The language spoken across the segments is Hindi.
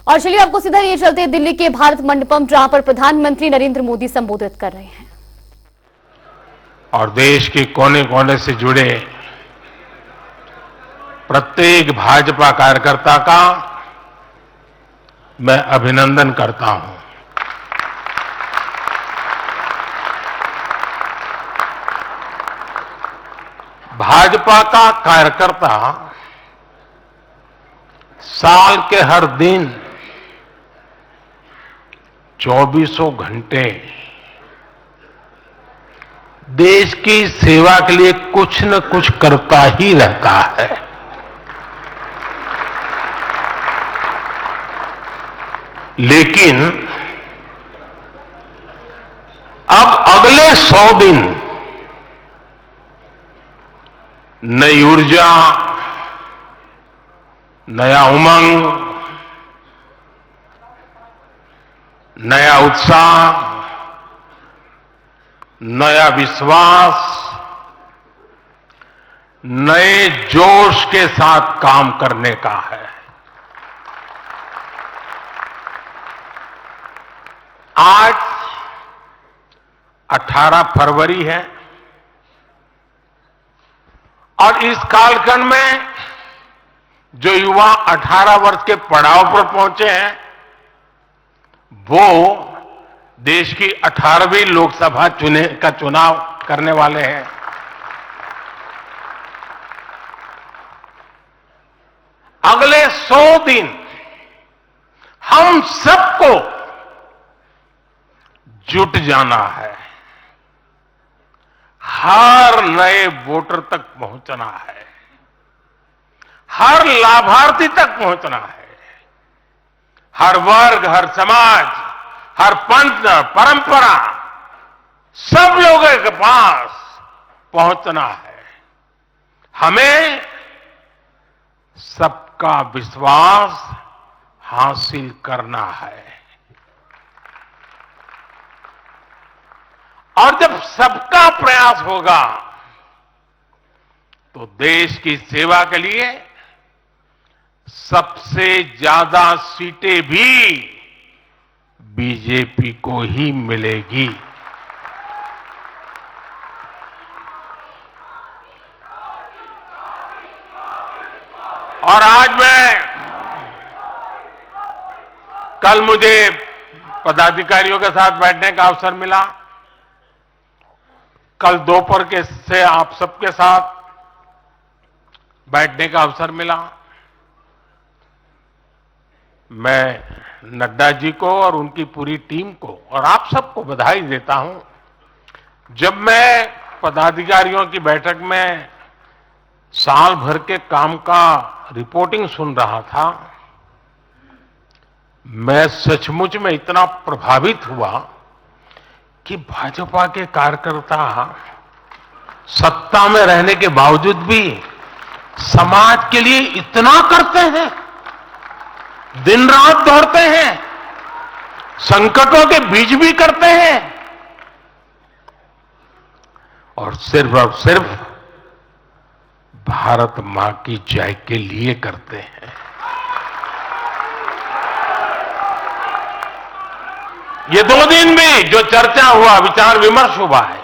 और चलिए आपको सीधा ये चलते हैं दिल्ली के भारत मंडपम, जहां पर प्रधानमंत्री नरेंद्र मोदी संबोधित कर रहे हैं। और देश के कोने कोने से जुड़े प्रत्येक भाजपा कार्यकर्ता का मैं अभिनंदन करता हूं। भाजपा का कार्यकर्ता साल के हर दिन 24 घंटे देश की सेवा के लिए कुछ न कुछ करता ही रहता है। लेकिन अब अगले 100 दिन नई ऊर्जा, नया उमंग, नया उत्साह, नया विश्वास, नए जोश के साथ काम करने का है। आज 18 फरवरी है और इस कालखंड में जो युवा 18 वर्ष के पड़ाव पर पहुंचे हैं, वो देश की 18वीं लोकसभा का चुनाव करने वाले हैं। अगले 100 दिन हम सबको जुट जाना है, हर नए वोटर तक पहुंचना है, हर लाभार्थी तक पहुंचना है, हर वर्ग, हर समाज, हर पंथ, परंपरा, सब लोगों के पास पहुंचना है। हमें सबका विश्वास हासिल करना है। और जब सबका प्रयास होगा तो देश की सेवा के लिए सबसे ज्यादा सीटें भी बीजेपी को ही मिलेगी। और आज कल मुझे पदाधिकारियों के साथ बैठने का अवसर मिला। कल दोपहर के से आप सबके साथ बैठने का अवसर मिला। मैं नड्डा जी को और उनकी पूरी टीम को और आप सबको बधाई देता हूं। जब मैं पदाधिकारियों की बैठक में साल भर के काम का रिपोर्टिंग सुन रहा था, मैं सचमुच में इतना प्रभावित हुआ कि भाजपा के कार्यकर्ता सत्ता में रहने के बावजूद भी समाज के लिए इतना करते हैं, दिन रात दौड़ते हैं, संकटों के बीच भी करते हैं और सिर्फ भारत मां की जय के लिए करते हैं। ये 2 दिन भी जो चर्चा हुआ, विचार विमर्श हुआ है,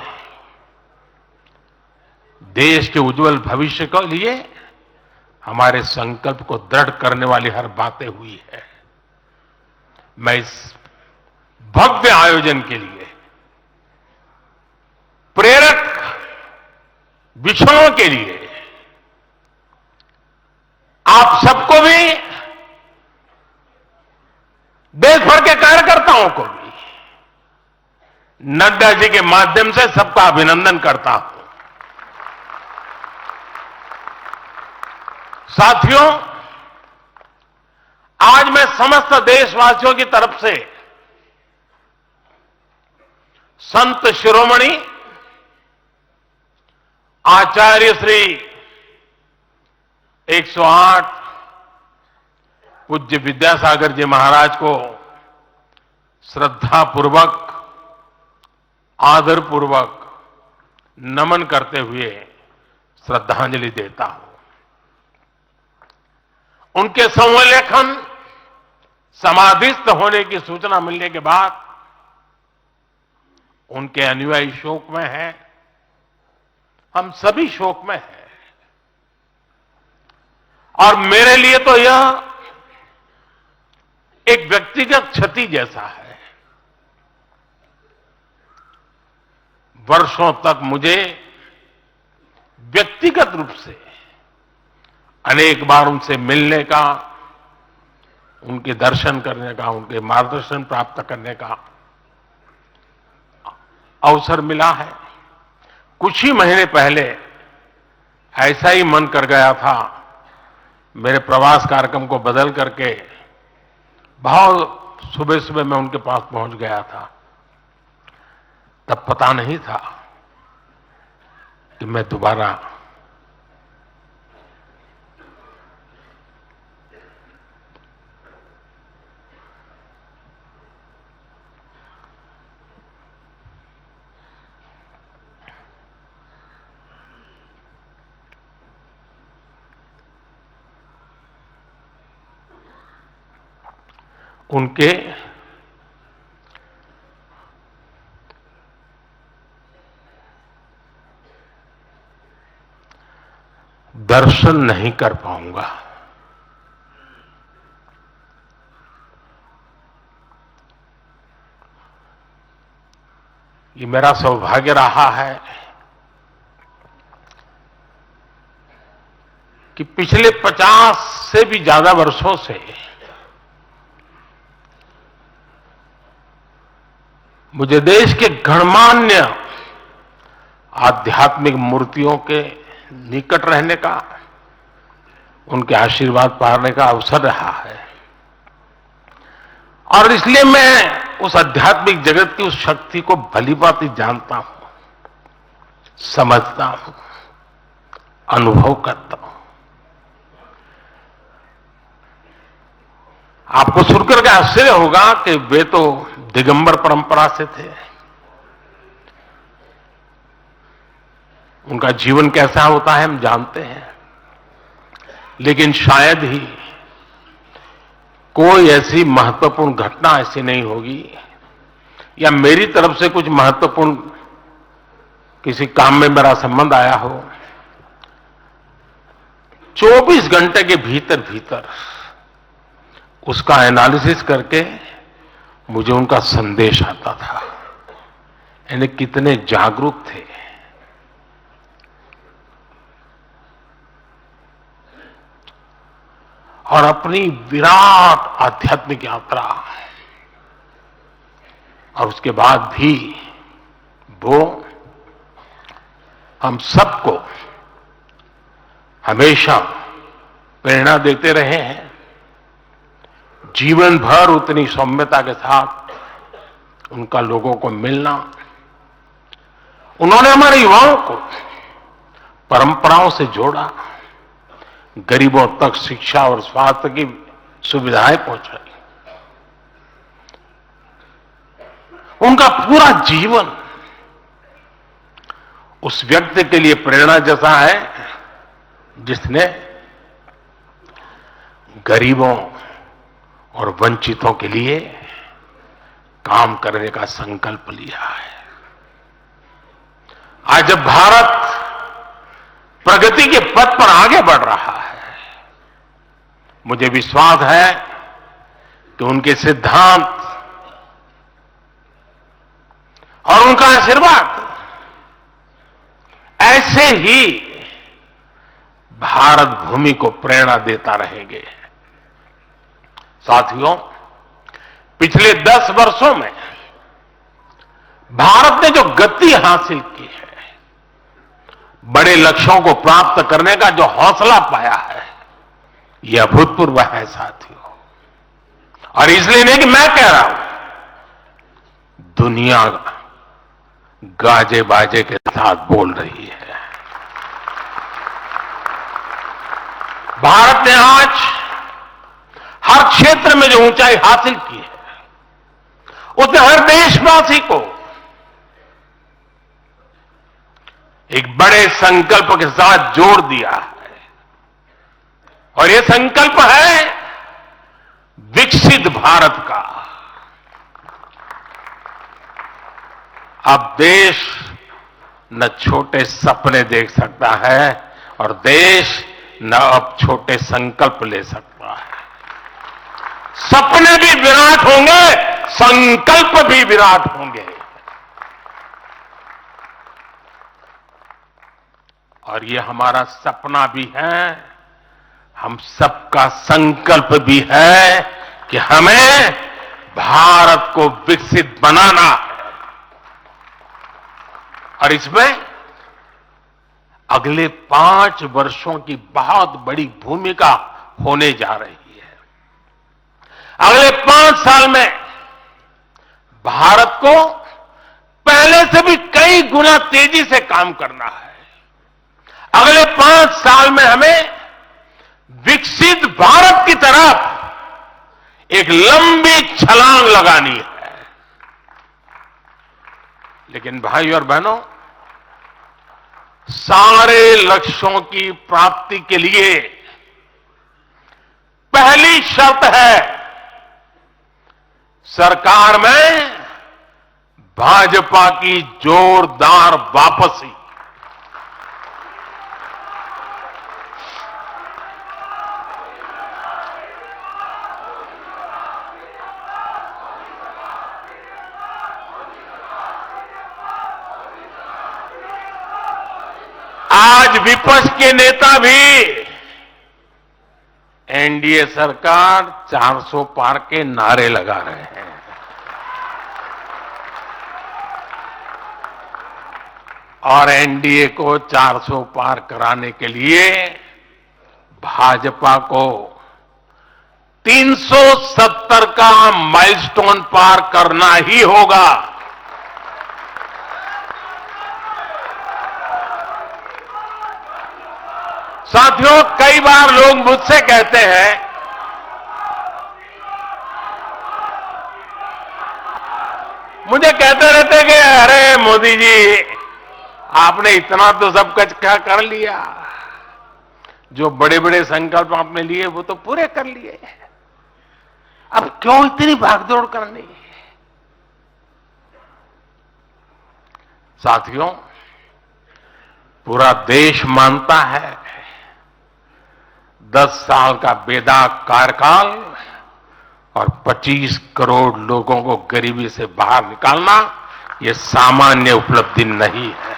देश के उज्जवल भविष्य के लिए हमारे संकल्प को दृढ़ करने वाली हर बातें हुई है। मैं इस भव्य आयोजन के लिए, प्रेरक विषयों के लिए आप सबको भी, देश भर के कार्यकर्ताओं को भी नड्डा जी के माध्यम से सबका अभिनंदन करता हूं। साथियों, आज मैं समस्त देशवासियों की तरफ से संत शिरोमणि आचार्य श्री 108 पूज्य विद्यासागर जी महाराज को श्रद्धापूर्वक, आदरपूर्वक नमन करते हुए श्रद्धांजलि देता हूं। उनके संलेखन, समाधिस्थ होने की सूचना मिलने के बाद उनके अनुयायी शोक में हैं, हम सभी शोक में हैं। और मेरे लिए तो यह एक व्यक्तिगत क्षति जैसा है। वर्षों तक मुझे व्यक्तिगत रूप से अनेक बार उनसे मिलने का, उनके दर्शन करने का, उनके मार्गदर्शन प्राप्त करने का अवसर मिला है। कुछ ही महीने पहले ऐसा ही मन कर गया था, मेरे प्रवास कार्यक्रम को बदल करके बहुत सुबह सुबह मैं उनके पास पहुंच गया था। तब पता नहीं था कि मैं दोबारा उनके दर्शन नहीं कर पाऊंगा। ये मेरा सौभाग्य रहा है कि पिछले 50 से भी ज्यादा वर्षों से मुझे देश के गणमान्य आध्यात्मिक मूर्तियों के निकट रहने का, उनके आशीर्वाद पाने का अवसर रहा है। और इसलिए मैं उस आध्यात्मिक जगत की उस शक्ति को भलीभांति जानता हूं, समझता हूं, अनुभव करता हूं। आपको सुनकर के आश्चर्य होगा कि वे तो दिगंबर परंपरा से थे। उनका जीवन कैसा होता है हम जानते हैं, लेकिन शायद ही कोई ऐसी महत्वपूर्ण घटना ऐसी नहीं होगी या मेरी तरफ से कुछ महत्वपूर्ण किसी काम में मेरा संबंध आया हो, 24 घंटे के भीतर भीतर उसका एनालिसिस करके मुझे उनका संदेश आता था। यानी कितने जागरूक थे। और अपनी विराट आध्यात्मिक यात्रा और उसके बाद भी वो हम सबको हमेशा प्रेरणा देते रहे हैं। जीवन भर उतनी सौम्यता के साथ उनका लोगों को मिलना, उन्होंने हमारे युवाओं को परंपराओं से जोड़ा, गरीबों तक शिक्षा और स्वास्थ्य की सुविधाएं पहुंचाई। उनका पूरा जीवन उस व्यक्ति के लिए प्रेरणा जैसा है जिसने गरीबों और वंचितों के लिए काम करने का संकल्प लिया है। आज जब भारत प्रगति के पथ पर आगे बढ़ रहा है, मुझे विश्वास है कि उनके सिद्धांत और उनका आशीर्वाद ऐसे ही भारत भूमि को प्रेरणा देता रहेंगे। साथियों, पिछले 10 वर्षों में भारत ने जो गति हासिल की है, बड़े लक्ष्यों को प्राप्त करने का जो हौसला पाया है, यह अभूतपूर्व है साथियों। और इसलिए नहीं कि मैं कह रहा हूं, दुनिया गाजे बाजे के साथ बोल रही है। भारत ने आज हर क्षेत्र में जो ऊंचाई हासिल की है, उसने हर देशवासी को एक बड़े संकल्प के साथ जोड़ दिया है। और यह संकल्प है विकसित भारत का। अब देश न छोटे सपने देख सकता है और देश न अब छोटे संकल्प ले सकता है। सपने भी विराट होंगे, संकल्प भी विराट होंगे। और ये हमारा सपना भी है, हम सबका संकल्प भी है कि हमें भारत को विकसित बनाना है। और इसमें अगले 5 वर्षों की बहुत बड़ी भूमिका होने जा रही है। अगले 5 साल में भारत को पहले से भी कई गुना तेजी से काम करना है। अगले 5 साल में हमें विकसित भारत की तरफ एक लंबी छलांग लगानी है। लेकिन भाई और बहनों, सारे लक्ष्यों की प्राप्ति के लिए पहली शर्त है सरकार में भाजपा की जोरदार वापसी। आज विपक्ष के नेता भी एनडीए सरकार 400 पार के नारे लगा रहे हैं। और एनडीए को 400 पार कराने के लिए भाजपा को 370 का माइलस्टोन पार करना ही होगा। साथियों, कई बार लोग मुझसे कहते हैं मुझे कहते रहते कि अरे मोदी जी, आपने इतना तो सब कुछ क्या कर लिया, जो बड़े बड़े संकल्प आपने लिए वो तो पूरे कर लिए, अब क्यों इतनी भागदौड़ करनी। साथियों, पूरा देश मानता है 10 साल का बेदाग कार्यकाल और 25 करोड़ लोगों को गरीबी से बाहर निकालना ये सामान्य उपलब्धि नहीं है।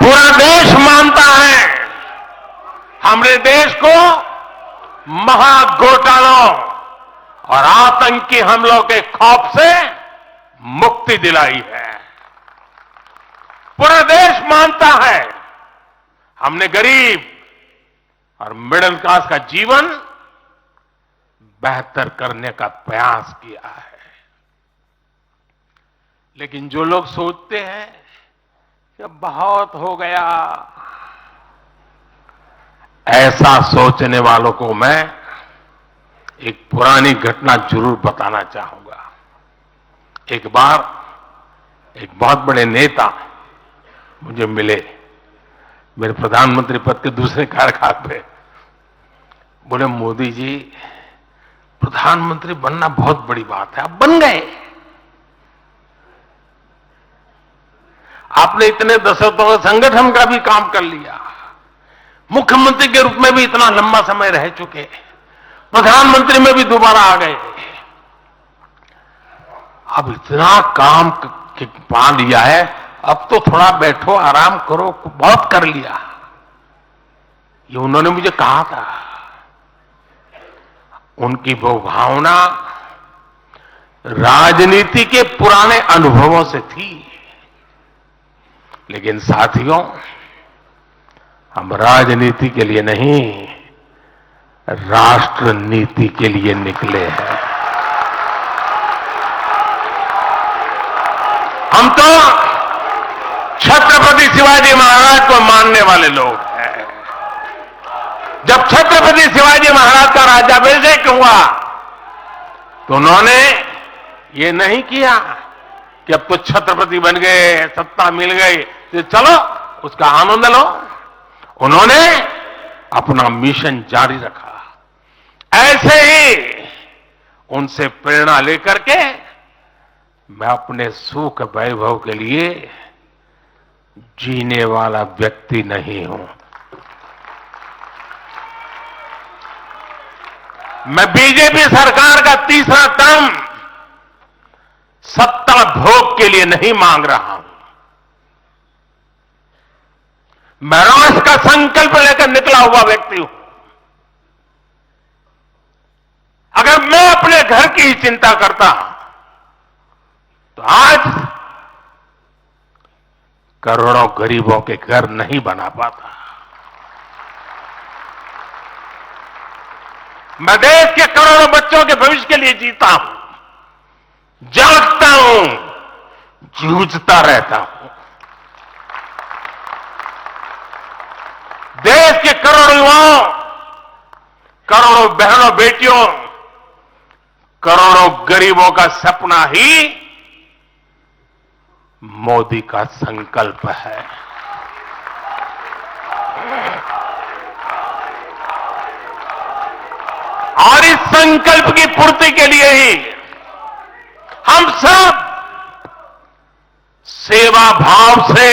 पूरा देश मानता है हमने देश को महाघोटालों और आतंकी हमलों के खौफ से मुक्ति दिलाई है। पूरा देश मानता है हमने गरीब और मिडिल क्लास का जीवन बेहतर करने का प्रयास किया है। लेकिन जो लोग सोचते हैं कि बहुत हो गया, ऐसा सोचने वालों को मैं एक पुरानी घटना जरूर बताना चाहूंगा। एक बार एक बहुत बड़े नेता मुझे मिले, मेरे प्रधानमंत्री पद के दूसरे कार्यकाल पे। बोले, मोदी जी, प्रधानमंत्री बनना बहुत बड़ी बात है, आप बन गए। आपने इतने दशकों के संगठन का भी काम कर लिया, मुख्यमंत्री के रूप में भी इतना लंबा समय रह चुके, प्रधानमंत्री में भी दोबारा आ गए। अब इतना काम पा लिया है, अब तो थोड़ा बैठो, आराम करो, बहुत कर लिया, ये उन्होंने मुझे कहा था। उनकी वो भावना राजनीति के पुराने अनुभवों से थी। लेकिन साथियों, हम राजनीति के लिए नहीं, राष्ट्र नीति के लिए निकले हैं। हम तो छत्रपति शिवाजी महाराज को मानने वाले लोग हैं। जब छत्रपति शिवाजी महाराज का राज्याभिषेक हुआ तो उन्होंने ये नहीं किया कि अब तो छत्रपति बन गए, सत्ता मिल गई तो चलो उसका आनंद लो। उन्होंने अपना मिशन जारी रखा। ऐसे ही उनसे प्रेरणा लेकर के मैं अपने सुख वैभव के लिए जीने वाला व्यक्ति नहीं हूं। मैं बीजेपी सरकार का तीसरा टर्म सत्ता भोग के लिए नहीं मांग रहा हूं। मैं राष्ट्र का संकल्प लेकर निकला हुआ व्यक्ति हूं। अगर मैं अपने घर की ही चिंता करता तो आज करोड़ों गरीबों के घर नहीं बना पाता। मैं देश के करोड़ों बच्चों के भविष्य के लिए जीता हूं, जागता हूं, जूझता रहता हूं। देश के करोड़ों युवाओं, करोड़ों बहनों बेटियों, करोड़ों गरीबों का सपना ही मोदी का संकल्प है। और इस संकल्प की पूर्ति के लिए ही हम सब सेवा भाव से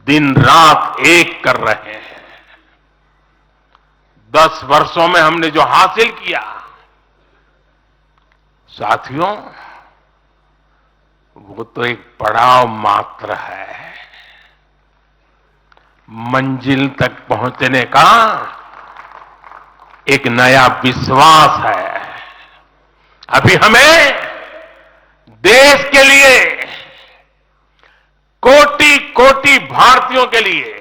दिन रात एक कर रहे हैं। 10 वर्षों में हमने जो हासिल किया, साथियों, वो तो एक पड़ाव मात्र है। मंजिल तक पहुंचने का एक नया विश्वास है। अभी हमें देश के लिए, कोटि कोटि भारतीयों के लिए,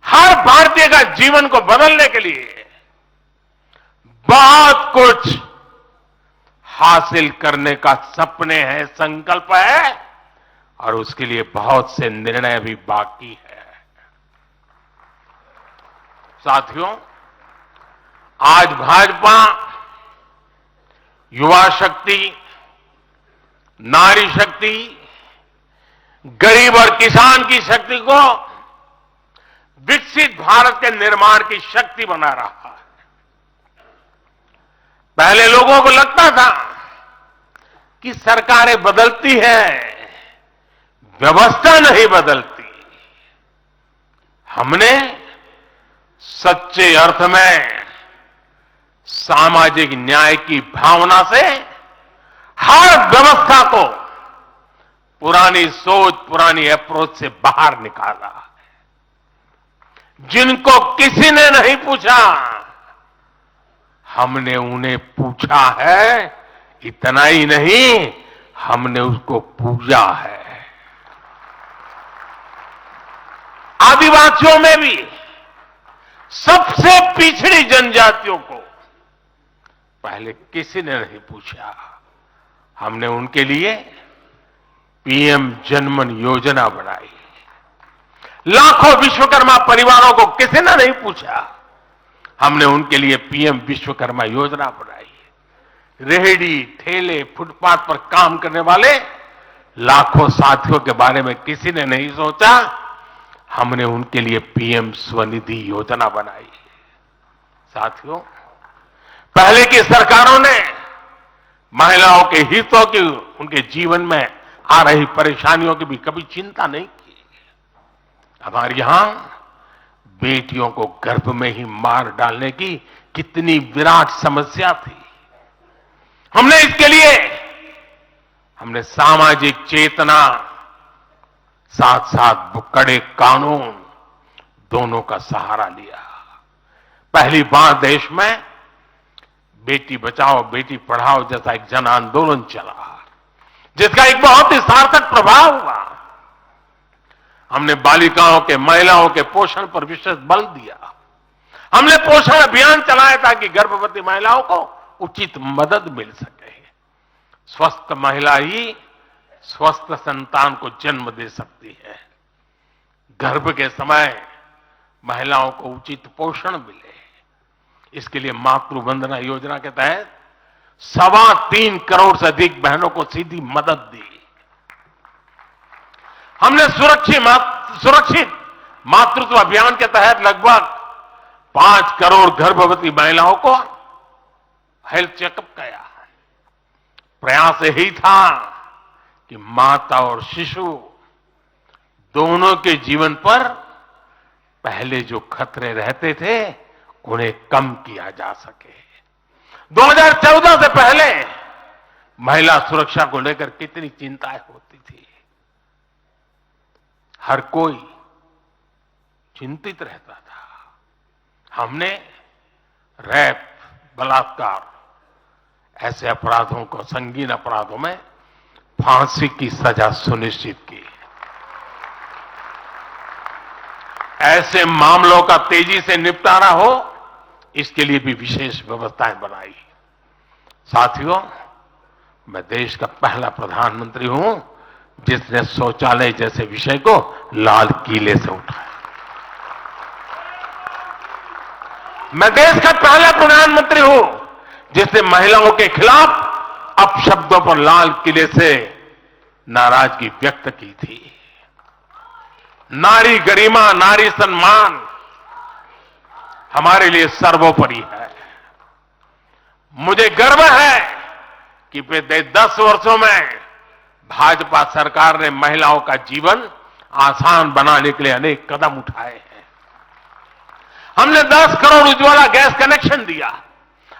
हर भारतीय का जीवन को बदलने के लिए बहुत कुछ हासिल करने का सपने हैं, संकल्प है, और उसके लिए बहुत से निर्णय भी बाकी है। साथियों, आज भाजपा युवा शक्ति, नारी शक्ति, गरीब और किसान की शक्ति को विकसित भारत के निर्माण की शक्ति बना रहा है। पहले लोगों को लगता था कि सरकारें बदलती हैं, व्यवस्था नहीं बदलती। हमने सच्चे अर्थ में सामाजिक न्याय की भावना से हर व्यवस्था को पुरानी सोच, पुरानी अप्रोच से बाहर निकाला। जिनको किसी ने नहीं पूछा, हमने उन्हें पूछा है। इतना ही नहीं, हमने उसको पूजा है। आदिवासियों में भी सबसे पिछड़ी जनजातियों को पहले किसी ने नहीं पूछा। हमने उनके लिए पीएम जनमन योजना बनाई। लाखों विश्वकर्मा परिवारों को किसी ने नहीं पूछा, हमने उनके लिए पीएम विश्वकर्मा योजना बनाई। रेहड़ी, ठेले, फुटपाथ पर काम करने वाले लाखों साथियों के बारे में किसी ने नहीं सोचा, हमने उनके लिए पीएम स्वनिधि योजना बनाई। साथियों, पहले की सरकारों ने महिलाओं के हितों की, उनके जीवन में आ रही परेशानियों की भी कभी चिंता नहीं की। हमारे यहां बेटियों को गर्भ में ही मार डालने की कितनी विराट समस्या थी। हमने इसके लिए सामाजिक चेतना, साथ साथ कड़े कानून, दोनों का सहारा लिया। पहली बार देश में बेटी बचाओ बेटी पढ़ाओ जैसा एक जन आंदोलन चला, जिसका एक बहुत ही सार्थक प्रभाव हुआ। हमने बालिकाओं के, महिलाओं के पोषण पर विशेष बल दिया। हमने पोषण अभियान चलाया ताकि गर्भवती महिलाओं को उचित मदद मिल सके। स्वस्थ महिला ही स्वस्थ संतान को जन्म दे सकती है। गर्भ के समय महिलाओं को उचित पोषण मिले, इसके लिए मातृ वंदना योजना के तहत 3.25 करोड़ से अधिक बहनों को सीधी मदद दी। हमने सुरक्षित मातृत्व अभियान के तहत लगभग 5 करोड़ गर्भवती महिलाओं को हेल्थ चेकअप किया। प्रयास यही था कि माता और शिशु दोनों के जीवन पर पहले जो खतरे रहते थे उन्हें कम किया जा सके। 2014 से पहले महिला सुरक्षा को लेकर कितनी चिंताएं होती थी। हर कोई चिंतित रहता था। हमने रेप, बलात्कार ऐसे अपराधों को, संगीन अपराधों में फांसी की सजा सुनिश्चित की। ऐसे मामलों का तेजी से निपटारा हो, इसके लिए भी विशेष व्यवस्थाएं बनाई। साथियों, मैं देश का पहला प्रधानमंत्री हूं जिसने शौचालय जैसे विषय को लाल किले से उठाया। मैं देश का पहला प्रधानमंत्री हूं जिसने महिलाओं के खिलाफ अपशब्दों पर लाल किले से नाराजगी व्यक्त की थी। नारी गरिमा, नारी सम्मान हमारे लिए सर्वोपरि है। मुझे गर्व है कि पिछले 10 वर्षों में भाजपा सरकार ने महिलाओं का जीवन आसान बनाने के लिए अनेक कदम उठाए हैं। हमने 10 करोड़ उज्ज्वला गैस कनेक्शन दिया।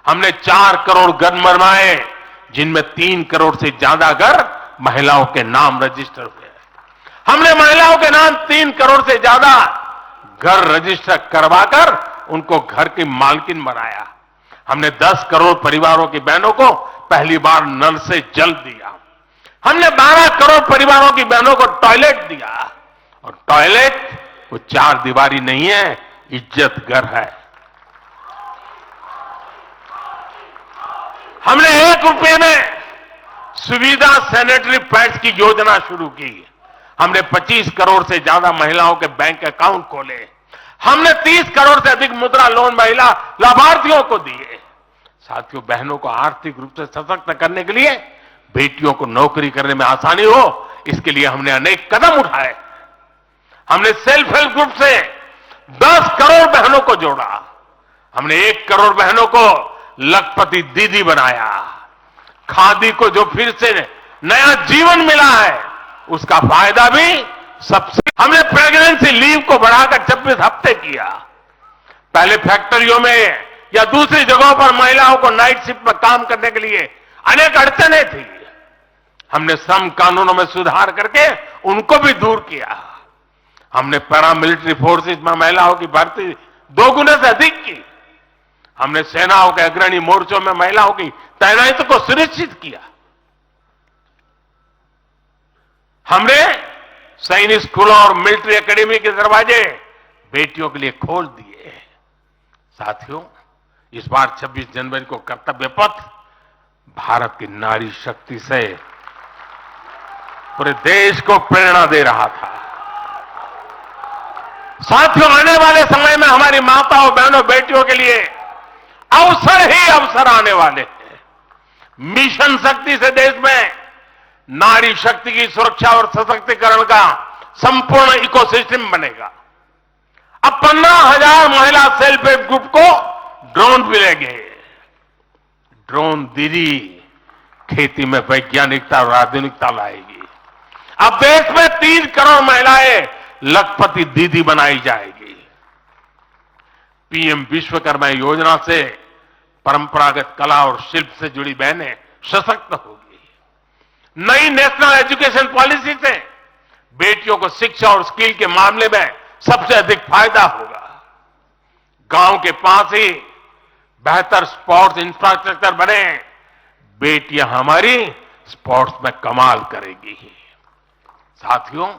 हमने 4 करोड़ घर बनवाए, जिनमें 3 करोड़ से ज्यादा घर महिलाओं के नाम रजिस्टर हुए। हमने महिलाओं के नाम 3 करोड़ से ज्यादा घर रजिस्टर करवाकर उनको घर की मालकिन बनाया। हमने 10 करोड़ परिवारों की बहनों को पहली बार नल से जल दिया। हमने 12 करोड़ परिवारों की बहनों को टॉयलेट दिया। और टॉयलेट वो 4 दीवारी नहीं है, इज्जत घर है। हमने 1 रुपए में सुविधा सैनिटरी पैड्स की योजना शुरू की। हमने 25 करोड़ से ज्यादा महिलाओं के बैंक अकाउंट खोले। हमने 30 करोड़ से अधिक मुद्रा लोन महिला लाभार्थियों को दिए। साथियों, बहनों को आर्थिक रूप से सशक्त करने के लिए, बेटियों को नौकरी करने में आसानी हो, इसके लिए हमने अनेक कदम उठाए। हमने सेल्फ हेल्प ग्रुप से 10 करोड़ बहनों को जोड़ा। हमने 1 करोड़ बहनों को लखपति दीदी बनाया। खादी को जो फिर से नया जीवन मिला है, उसका फायदा भी सबसे। हमने प्रेगनेंसी लीव को बढ़ाकर 26 हफ्ते किया। पहले फैक्ट्रियों में या दूसरी जगहों पर महिलाओं को नाइट शिफ्ट में काम करने के लिए अनेक अड़चनें थी। हमने श्रम कानूनों में सुधार करके उनको भी दूर किया। हमने पैरामिलिट्री फोर्सेस में महिलाओं की भर्ती 2 गुने से अधिक की। हमने सेनाओं के अग्रणी मोर्चों में महिलाओं की तैनाती को सुनिश्चित किया। हमने सैनिक स्कूलों और मिलिट्री एकेडमी के दरवाजे बेटियों के लिए खोल दिए। साथियों, इस बार 26 जनवरी को कर्तव्य पथ भारत की नारी शक्ति से पूरे देश को प्रेरणा दे रहा था। साथियों, आने वाले समय में हमारी माताओं, बहनों, बेटियों के लिए अवसर ही अवसर आने वाले हैं। मिशन शक्ति से देश में नारी शक्ति की सुरक्षा और सशक्तिकरण का संपूर्ण इकोसिस्टम बनेगा। अब 15,000 महिला सेल्फ हेल्प ग्रुप को ड्रोन मिलेंगे। ड्रोन दीदी खेती में वैज्ञानिकता और आधुनिकता लाएगी। अब देश में 3 करोड़ महिलाएं लखपति दीदी बनाई जाएगी। पीएम विश्वकर्मा योजना से परंपरागत कला और शिल्प से जुड़ी बहनें सशक्त होगी। नई नेशनल एजुकेशन पॉलिसी से बेटियों को शिक्षा और स्किल के मामले में सबसे अधिक फायदा होगा। गांव के पास ही बेहतर स्पोर्ट्स इंफ्रास्ट्रक्चर बने, बेटियां हमारी स्पोर्ट्स में कमाल करेगी। साथियों,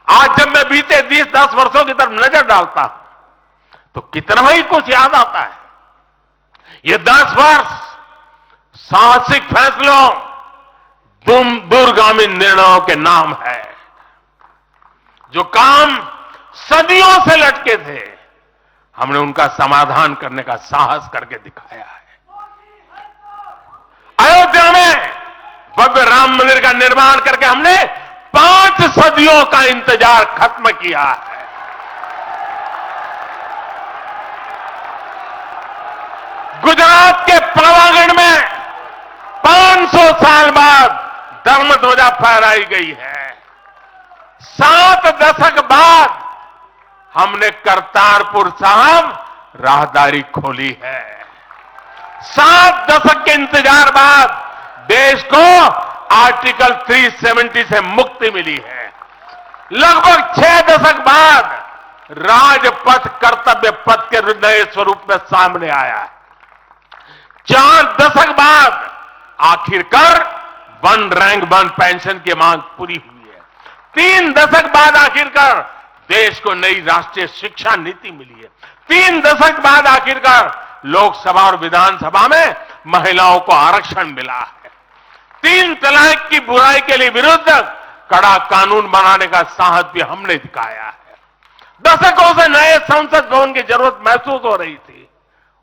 आज जब मैं बीते 10 वर्षों की तरफ नजर डालता हूं तो कितना ही कुछ याद आता है। ये 10 वर्ष साहसिक फैसलों, दूरगामी निर्णयों के नाम है। जो काम सदियों से लटके थे, हमने उनका समाधान करने का साहस करके दिखाया है। अयोध्या में भव्य राम मंदिर का निर्माण करके हमने 5 सदियों का इंतजार खत्म किया है। धर्म ध्वजा फहराई गई है। 7 दशक बाद हमने करतारपुर साहिब राहदारी खोली है। 7 दशक के इंतजार बाद देश को आर्टिकल 370 से मुक्ति मिली है। लगभग 6 दशक बाद राजपथ कर्तव्य पथ के नए स्वरूप में सामने आया है। 4 दशक बाद आखिरकार 1 रैंक 1 पेंशन की मांग पूरी हुई है। 3 दशक बाद आखिरकार देश को नई राष्ट्रीय शिक्षा नीति मिली है। 3 दशक बाद आखिरकार लोकसभा और विधानसभा में महिलाओं को आरक्षण मिला है। 3 तलाक की बुराई के लिए विरुद्ध कड़ा कानून बनाने का साहस भी हमने दिखाया है। दशकों से नए संसद भवन की जरूरत महसूस हो रही थी,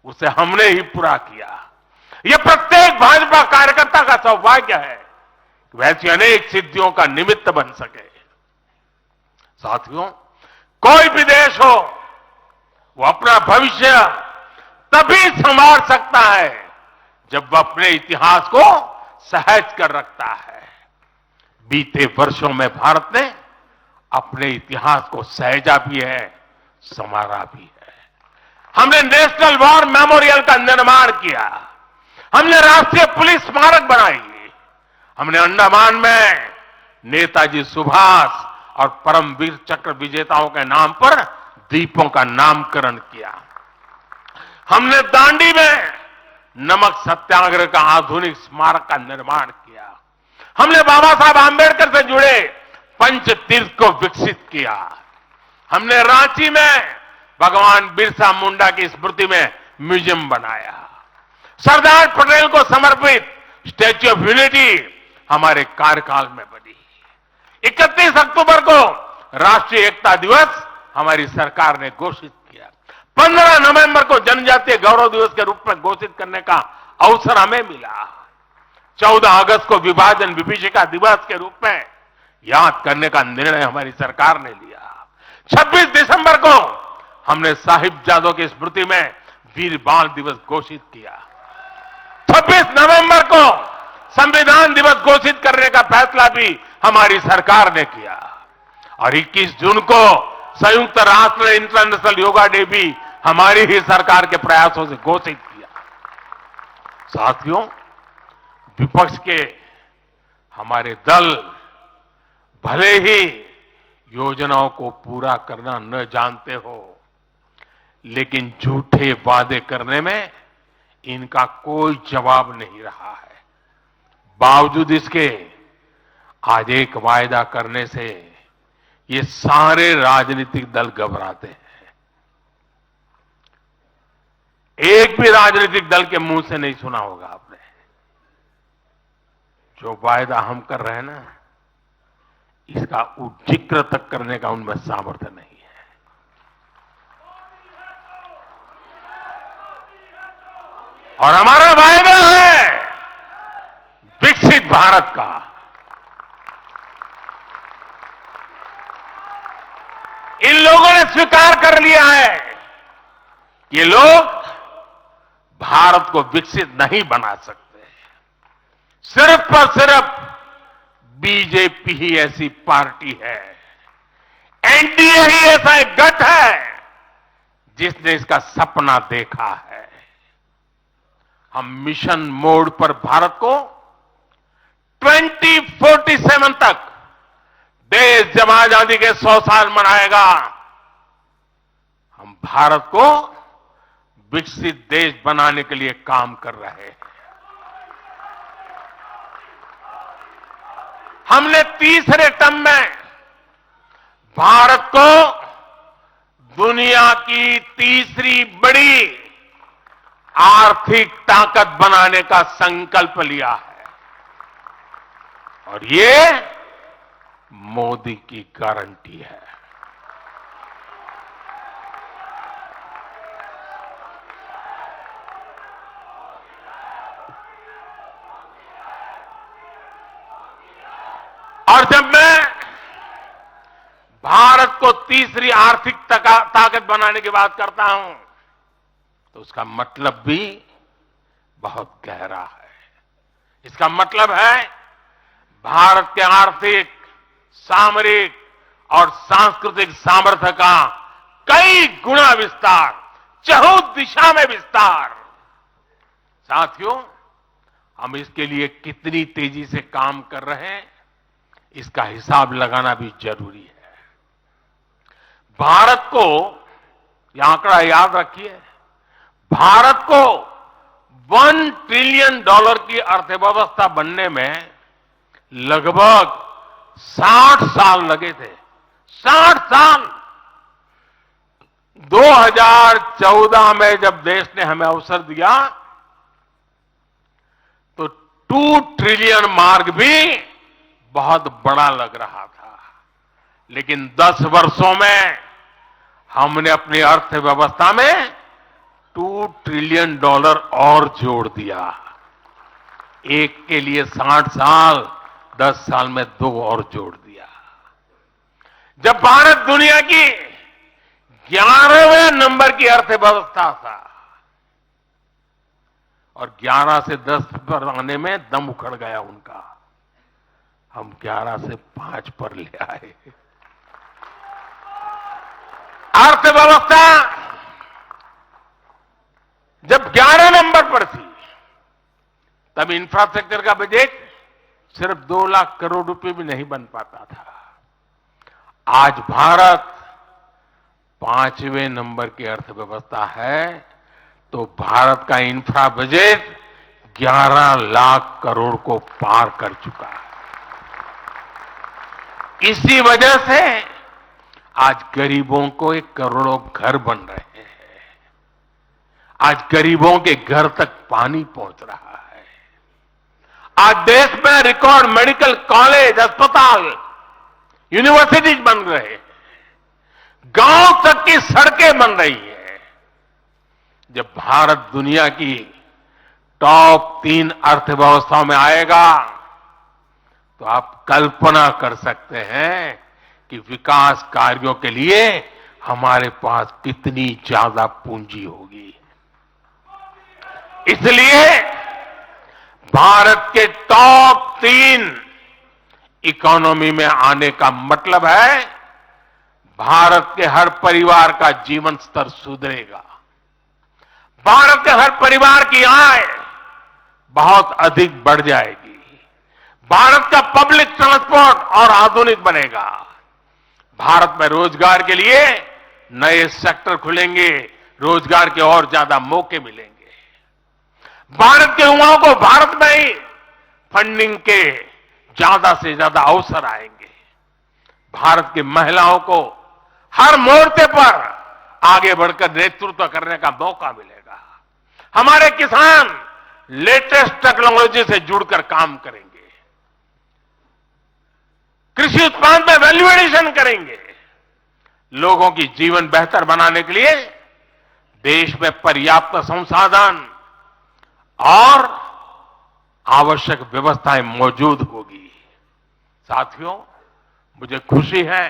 उसे हमने ही पूरा किया। यह प्रत्येक भाजपा कार्यकर्ता का सौभाग्य है कि वैसी अनेक सिद्धियों का निमित्त बन सके। साथियों, कोई भी देश हो, वो अपना भविष्य तभी संवार सकता है जब वह अपने इतिहास को सहज कर रखता है। बीते वर्षों में भारत ने अपने इतिहास को सहेजा भी है, संवारा भी है। हमने नेशनल वॉर मेमोरियल का निर्माण किया। हमने राष्ट्रीय पुलिस स्मारक बनाई। हमने अंडमान में नेताजी सुभाष और परमवीर चक्र विजेताओं के नाम पर द्वीपों का नामकरण किया। हमने दांडी में नमक सत्याग्रह का आधुनिक स्मारक का निर्माण किया। हमने बाबा साहब आंबेडकर से जुड़े पंच तीर्थ को विकसित किया। हमने रांची में भगवान बिरसा मुंडा की स्मृति में म्यूजियम बनाया। सरदार पटेल को समर्पित स्टैच्यू ऑफ यूनिटी हमारे कार्यकाल में बनी। 31 अक्टूबर को राष्ट्रीय एकता दिवस हमारी सरकार ने घोषित किया। 15 नवंबर को जनजातीय गौरव दिवस के रूप में घोषित करने का अवसर हमें मिला। 14 अगस्त को विभाजन विभीषिका दिवस के रूप में याद करने का निर्णय हमारी सरकार ने लिया। 26 दिसंबर को हमने साहिबजादों की स्मृति में वीर बाल दिवस घोषित किया। 26 नवंबर को संविधान दिवस घोषित करने का फैसला भी हमारी सरकार ने किया और 21 जून को संयुक्त राष्ट्र इंटरनेशनल योगा डे भी हमारी ही सरकार के प्रयासों से घोषित किया। साथियों, विपक्ष के हमारे दल भले ही योजनाओं को पूरा करना न जानते हो, लेकिन झूठे वादे करने में इनका कोई जवाब नहीं रहा है। बावजूद इसके आज एक वायदा करने से ये सारे राजनीतिक दल घबराते हैं। एक भी राजनीतिक दल के मुंह से नहीं सुना होगा आपने, जो वायदा हम कर रहे हैं ना, इसका जिक्र तक करने का उनमें सामर्थ्य नहीं है। और हमारा वायदा है विकसित भारत का। इन लोगों ने स्वीकार कर लिया है कि ये लोग भारत को विकसित नहीं बना सकते। सिर्फ और सिर्फ बीजेपी ही ऐसी पार्टी है, एनडीए ही ऐसा एक गठ है जिसने इसका सपना देखा है। हम मिशन मोड पर भारत को 2047 तक देश जब आजादी के 100 साल मनाएगा, हम भारत को विकसित देश बनाने के लिए काम कर रहे हैं। हमने तीसरे टर्म में भारत को दुनिया की तीसरी बड़ी आर्थिक ताकत बनाने का संकल्प लिया है और ये मोदी की गारंटी है। और जब मैं भारत को तीसरी आर्थिक ताकत बनाने की बात करता हूं तो उसका मतलब भी बहुत गहरा है। इसका मतलब है भारत के आर्थिक, सामरिक और सांस्कृतिक सामर्थ्य का कई गुना विस्तार, चहुं दिशा में विस्तार। साथियों, हम इसके लिए कितनी तेजी से काम कर रहे हैं, इसका हिसाब लगाना भी जरूरी है। भारत को, यह आंकड़ा याद रखिए, भारत को $1 ट्रिलियन की अर्थव्यवस्था बनने में लगभग 60 साल लगे थे। 60 साल। 2014 में जब देश ने हमें अवसर दिया तो 2 ट्रिलियन मार्क भी बहुत बड़ा लग रहा था, लेकिन 10 वर्षों में हमने अपनी अर्थव्यवस्था में $2 ट्रिलियन और जोड़ दिया। एक के लिए 60 साल, 10 साल में 2 और जोड़ दिया। जब भारत दुनिया की 11वें नंबर की अर्थव्यवस्था था और 11 से 10 पर आने में दम उखड़ गया उनका, हम 11 से 5 पर ले आए। अर्थव्यवस्था जब 11 नंबर पर थी, तब इंफ्रास्ट्रक्चर का बजट सिर्फ 2 लाख करोड़ रुपए भी नहीं बन पाता था। आज भारत 5वें नंबर की अर्थव्यवस्था है, तो भारत का इंफ्रा बजट 11 लाख करोड़ को पार कर चुका है। इसी वजह से आज गरीबों को 1 करोड़ों घर बन रहे हैं। आज गरीबों के घर तक पानी पहुंच रहा है। आज देश में रिकॉर्ड मेडिकल कॉलेज, अस्पताल, यूनिवर्सिटीज बन रहे हैं। गांव तक की सड़कें बन रही हैं। जब भारत दुनिया की टॉप 3 अर्थव्यवस्थाओं में आएगा, तो आप कल्पना कर सकते हैं कि विकास कार्यों के लिए हमारे पास कितनी ज्यादा पूंजी होगी। इसलिए भारत के टॉप 3 इकोनॉमी में आने का मतलब है भारत के हर परिवार का जीवन स्तर सुधरेगा। भारत के हर परिवार की आय बहुत अधिक बढ़ जाएगी। भारत का पब्लिक ट्रांसपोर्ट और आधुनिक बनेगा। भारत में रोजगार के लिए नए सेक्टर खुलेंगे, रोजगार के और ज्यादा मौके मिलेंगे। भारत के युवाओं को भारत में ही फंडिंग के ज्यादा से ज्यादा अवसर आएंगे। भारत की महिलाओं को हर मोर्चे पर आगे बढ़कर नेतृत्व करने का मौका मिलेगा। हमारे किसान लेटेस्ट टेक्नोलॉजी से जुड़कर काम करेंगे। कृषि उत्पाद में वैल्यू एडिशन करेंगे। लोगों की जीवन बेहतर बनाने के लिए देश में पर्याप्त संसाधन और आवश्यक व्यवस्थाएं मौजूद होगी। साथियों, मुझे खुशी है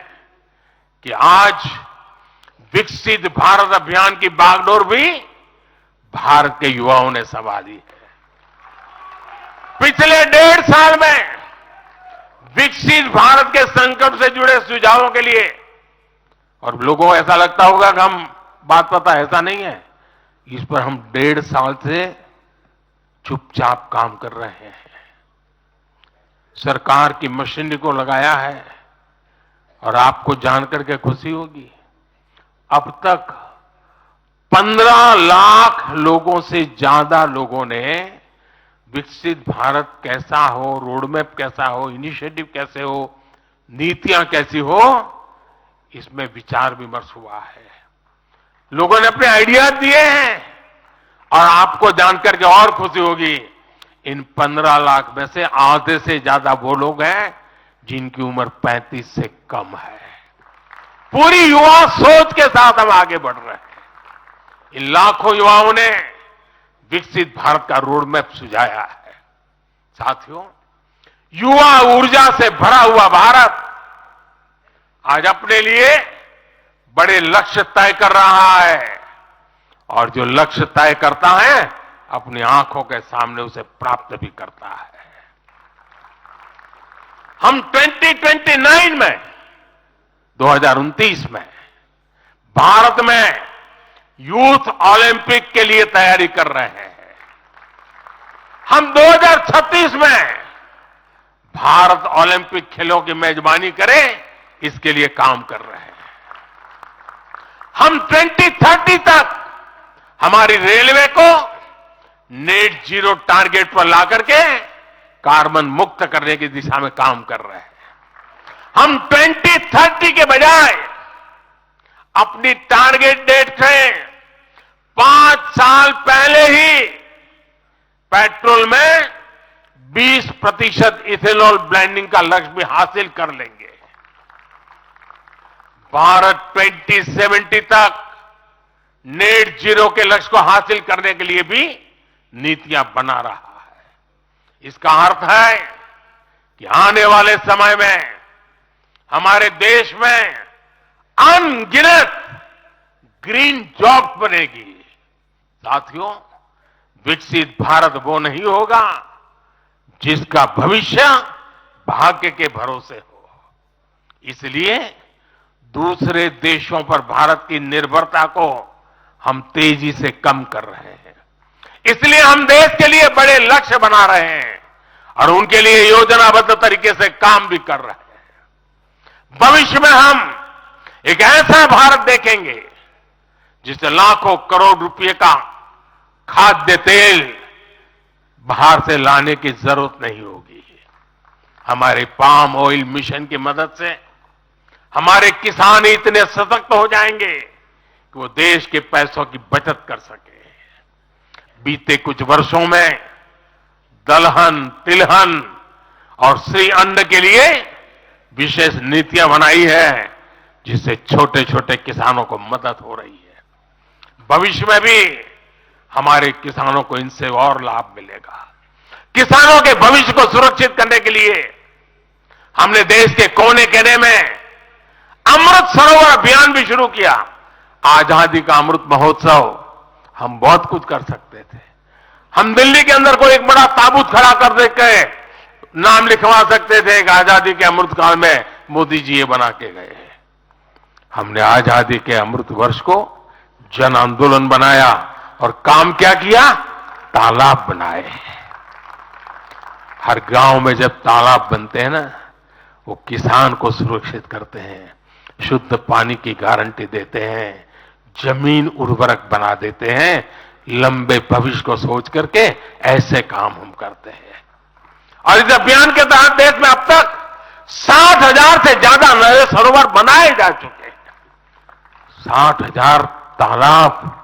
कि आज विकसित भारत अभियान की बागडोर भी भारत के युवाओं ने संभाली है। पिछले 1.5 साल में विकसित भारत के संकल्प से जुड़े सुझावों के लिए, और लोगों को ऐसा लगता होगा कि हम बात पता, ऐसा नहीं है। इस पर हम 1.5 साल से चुपचाप काम कर रहे हैं। सरकार की मशीनरी को लगाया है और आपको जानकर के खुशी होगी, अब तक 15 लाख लोगों से ज्यादा लोगों ने विकसित भारत कैसा हो, रोडमैप कैसा हो, इनिशिएटिव कैसे हो, नीतियां कैसी हो, इसमें विचार विमर्श हुआ है। लोगों ने अपने आइडियाज दिए हैं और आपको जानकर के और खुशी होगी, इन 15 लाख में से आधे से ज्यादा वो लोग हैं जिनकी उम्र 35 से कम है। पूरी युवा सोच के साथ हम आगे बढ़ रहे हैं। इन लाखों युवाओं ने विकसित भारत का रोड मैप सुझाया है। साथियों, युवा ऊर्जा से भरा हुआ भारत आज अपने लिए बड़े लक्ष्य तय कर रहा है, और जो लक्ष्य तय करता है अपनी आंखों के सामने उसे प्राप्त भी करता है। हम 2029 में 2029 में भारत में यूथ ओलंपिक के लिए तैयारी कर रहे हैं। हम 2036 में भारत ओलंपिक खेलों की मेजबानी करे, इसके लिए काम कर रहे हैं। हम 2030 तक हमारी रेलवे को नेट जीरो टारगेट पर ला करके कार्बन मुक्त करने की दिशा में काम कर रहे हैं। हम 2030 के बजाय अपनी टारगेट डेट से 5 साल पहले ही पेट्रोल में 20% इथेनॉल ब्लेंडिंग का लक्ष्य भी हासिल कर लेंगे। भारत 2070 तक नेट जीरो के लक्ष्य को हासिल करने के लिए भी नीतियां बना रहा है। इसका अर्थ है कि आने वाले समय में हमारे देश में अनगिनत ग्रीन जॉब्स बनेगी। साथियों, विकसित भारत वो नहीं होगा जिसका भविष्य भाग्य के भरोसे हो। इसलिए दूसरे देशों पर भारत की निर्भरता को हम तेजी से कम कर रहे हैं। इसलिए हम देश के लिए बड़े लक्ष्य बना रहे हैं और उनके लिए योजनाबद्ध तरीके से काम भी कर रहे हैं। भविष्य में हम एक ऐसा भारत देखेंगे जिससे लाखों करोड़ रुपए का खाद्य तेल बाहर से लाने की जरूरत नहीं होगी। हमारे पाम ऑयल मिशन की मदद से हमारे किसान इतने सशक्त हो जाएंगे कि वो देश के पैसों की बचत कर सके। बीते कुछ वर्षों में दलहन, तिलहन और श्री अन्न के लिए विशेष नीतियां बनाई है, जिससे छोटे छोटे किसानों को मदद हो रही है। भविष्य में भी हमारे किसानों को इनसे और लाभ मिलेगा। किसानों के भविष्य को सुरक्षित करने के लिए हमने देश के कोने कोने में अमृत सरोवर अभियान भी शुरू किया। आजादी का अमृत महोत्सव, हम बहुत कुछ कर सकते थे। हम दिल्ली के अंदर कोई एक बड़ा ताबूत खड़ा कर दे के नाम लिखवा सकते थे कि आजादी के अमृत काल में मोदी जी ये बना के गए हैं। हमने आजादी के अमृत वर्ष को जन आंदोलन बनाया और काम क्या किया? तालाब बनाए। हर गांव में जब तालाब बनते हैं ना, वो किसान को सुरक्षित करते हैं, शुद्ध पानी की गारंटी देते हैं, जमीन उर्वरक बना देते हैं। लंबे भविष्य को सोच करके ऐसे काम हम करते हैं। और इस अभियान के तहत देश में अब तक 60,000 से ज्यादा नए सरोवर बनाए जा चुके हैं। 60,000 तालाब,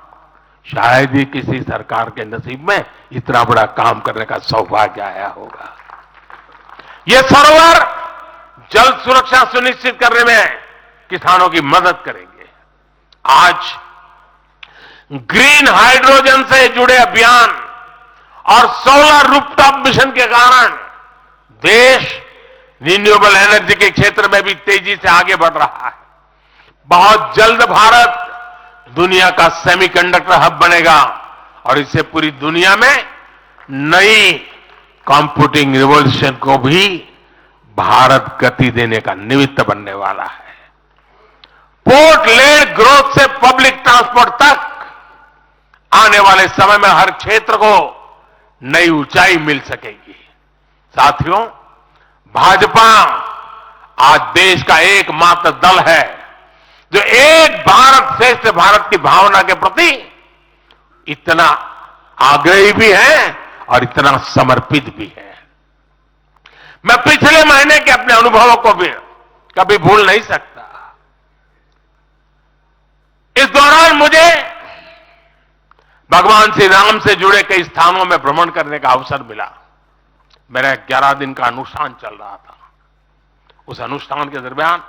शायद ही किसी सरकार के नसीब में इतना बड़ा काम करने का सौभाग्य आया होगा। ये सरोवर जल सुरक्षा सुनिश्चित करने में किसानों की मदद करेंगे। आज ग्रीन हाइड्रोजन से जुड़े अभियान और सोलर रूफटॉप मिशन के कारण देश रिन्यूएबल एनर्जी के क्षेत्र में भी तेजी से आगे बढ़ रहा है। बहुत जल्द भारत दुनिया का सेमीकंडक्टर हब बनेगा और इससे पूरी दुनिया में नई कंप्यूटिंग रिवॉल्यूशन को भी भारत गति देने का निमित्त बनने वाला है। पोर्ट लेड ग्रोथ से पब्लिक ट्रांसपोर्ट तक आने वाले समय में हर क्षेत्र को नई ऊंचाई मिल सकेगी। साथियों, भाजपा आज देश का एकमात्र दल है जो एक भारत श्रेष्ठ भारत की भावना के प्रति इतना आग्रही भी है और इतना समर्पित भी है। मैं पिछले महीने के अपने अनुभवों को भी कभी भूल नहीं सकता। इस दौरान मुझे भगवान श्री राम से जुड़े कई स्थानों में भ्रमण करने का अवसर मिला। मेरा 11 दिन का अनुष्ठान चल रहा था। उस अनुष्ठान के दरमियान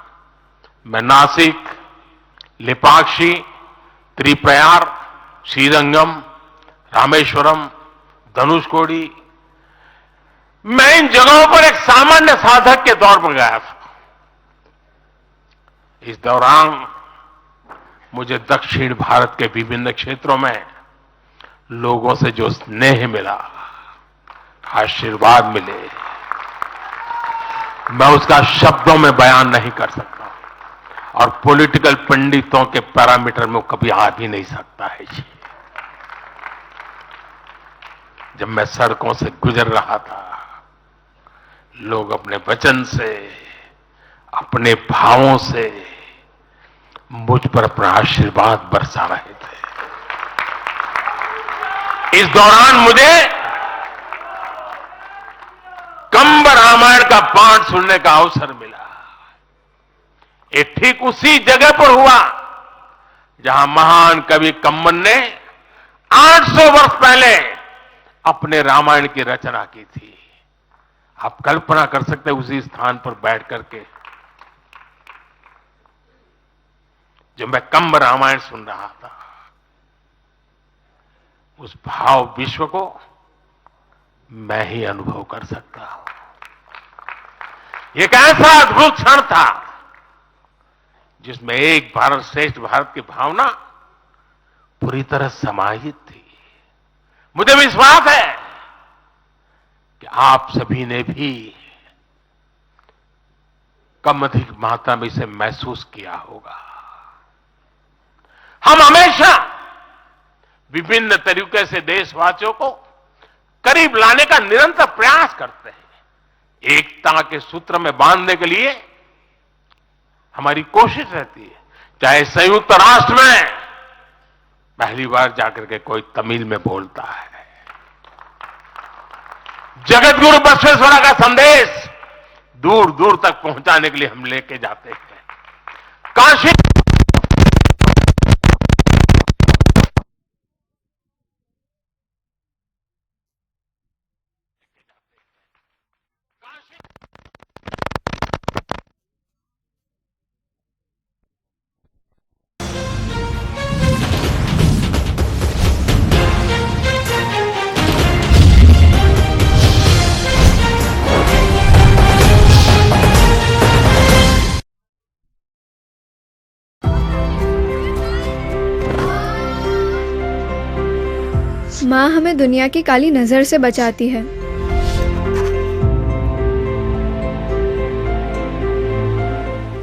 मैं नासिक, लेपाक्षी, त्रिप्रयार, श्रीरंगम, रामेश्वरम, धनुषकोडी, मैं इन जगहों पर एक सामान्य साधक के तौर पर गया था। इस दौरान मुझे दक्षिण भारत के विभिन्न क्षेत्रों में लोगों से जो स्नेह मिला, आशीर्वाद मिले, मैं उसका शब्दों में बयान नहीं कर सकता और पॉलिटिकल पंडितों के पैरामीटर में वो कभी आ भी नहीं सकता है जी। जब मैं सड़कों से गुजर रहा था, लोग अपने वचन से, अपने भावों से मुझ पर अपना आशीर्वाद बरसा रहे थे। इस दौरान मुझे कंब रामायण का पाठ सुनने का अवसर मिला। ये ठीक उसी जगह पर हुआ जहां महान कवि कंबन ने 800 वर्ष पहले अपने रामायण की रचना की थी। आप कल्पना कर सकते हैं उसी स्थान पर बैठ करके जब मैं कंब रामायण सुन रहा था, उस भाव विश्व को मैं ही अनुभव कर सकता हूं। एक ऐसा अद्भुत क्षण था जिसमें एक भारत श्रेष्ठ भारत की भावना पूरी तरह समाहित थी। मुझे विश्वास है कि आप सभी ने भी कम अधिक मात्रा में इसे महसूस किया होगा। हम हमेशा विभिन्न तरीके से देशवासियों को करीब लाने का निरंतर प्रयास करते हैं। एकता के सूत्र में बांधने के लिए हमारी कोशिश रहती है। चाहे संयुक्त राष्ट्र में पहली बार जाकर के कोई तमिल में बोलता है, जगत गुरु बसवेश्वरा का संदेश दूर दूर तक पहुंचाने के लिए हम लेके जाते हैं। काशी माँ हमें दुनिया की काली नजर से बचाती है।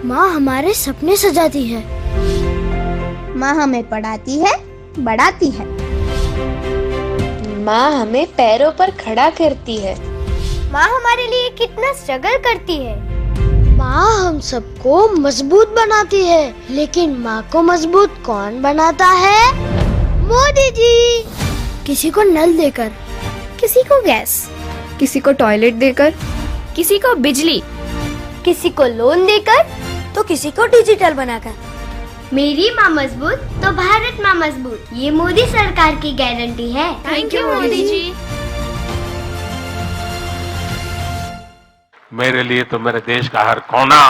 माँ हमारे सपने सजाती है। माँ हमें पढ़ाती है, बढ़ाती है। माँ हमें पैरों पर खड़ा करती है। माँ हमारे लिए कितना स्ट्रगल करती है। माँ हम सबको मजबूत बनाती है, लेकिन माँ को मजबूत कौन बनाता है? मोदी जी। किसी को नल देकर, किसी को गैस, किसी को टॉयलेट देकर, किसी को बिजली, किसी को लोन देकर, तो किसी को डिजिटल बनाकर। मेरी माँ मजबूत तो भारत माँ मजबूत, ये मोदी सरकार की गारंटी है। Thank you Modi ji. मेरे लिए तो मेरे देश का हर कोना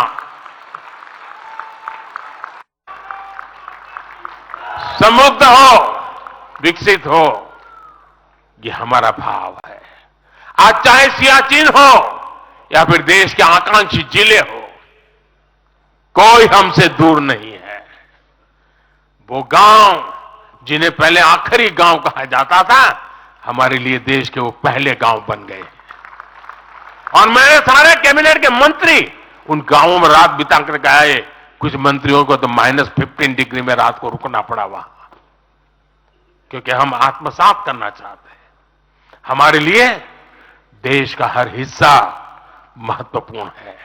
समृद्ध हो, विकसित हो, ये हमारा भाव है। आज चाहे सियाचिन हो या फिर देश के आकांक्षी जिले हो, कोई हमसे दूर नहीं है। वो गांव जिन्हें पहले आखिरी गांव कहा जाता था, हमारे लिए देश के वो पहले गांव बन गए। और मेरे सारे कैबिनेट के मंत्री उन गांवों में रात बिता करके आए। कुछ मंत्रियों को तो -15 डिग्री में रात को रुकना पड़ा वहां, क्योंकि हम आत्मसात करना चाहते हैं। हमारे लिए देश का हर हिस्सा महत्वपूर्ण है,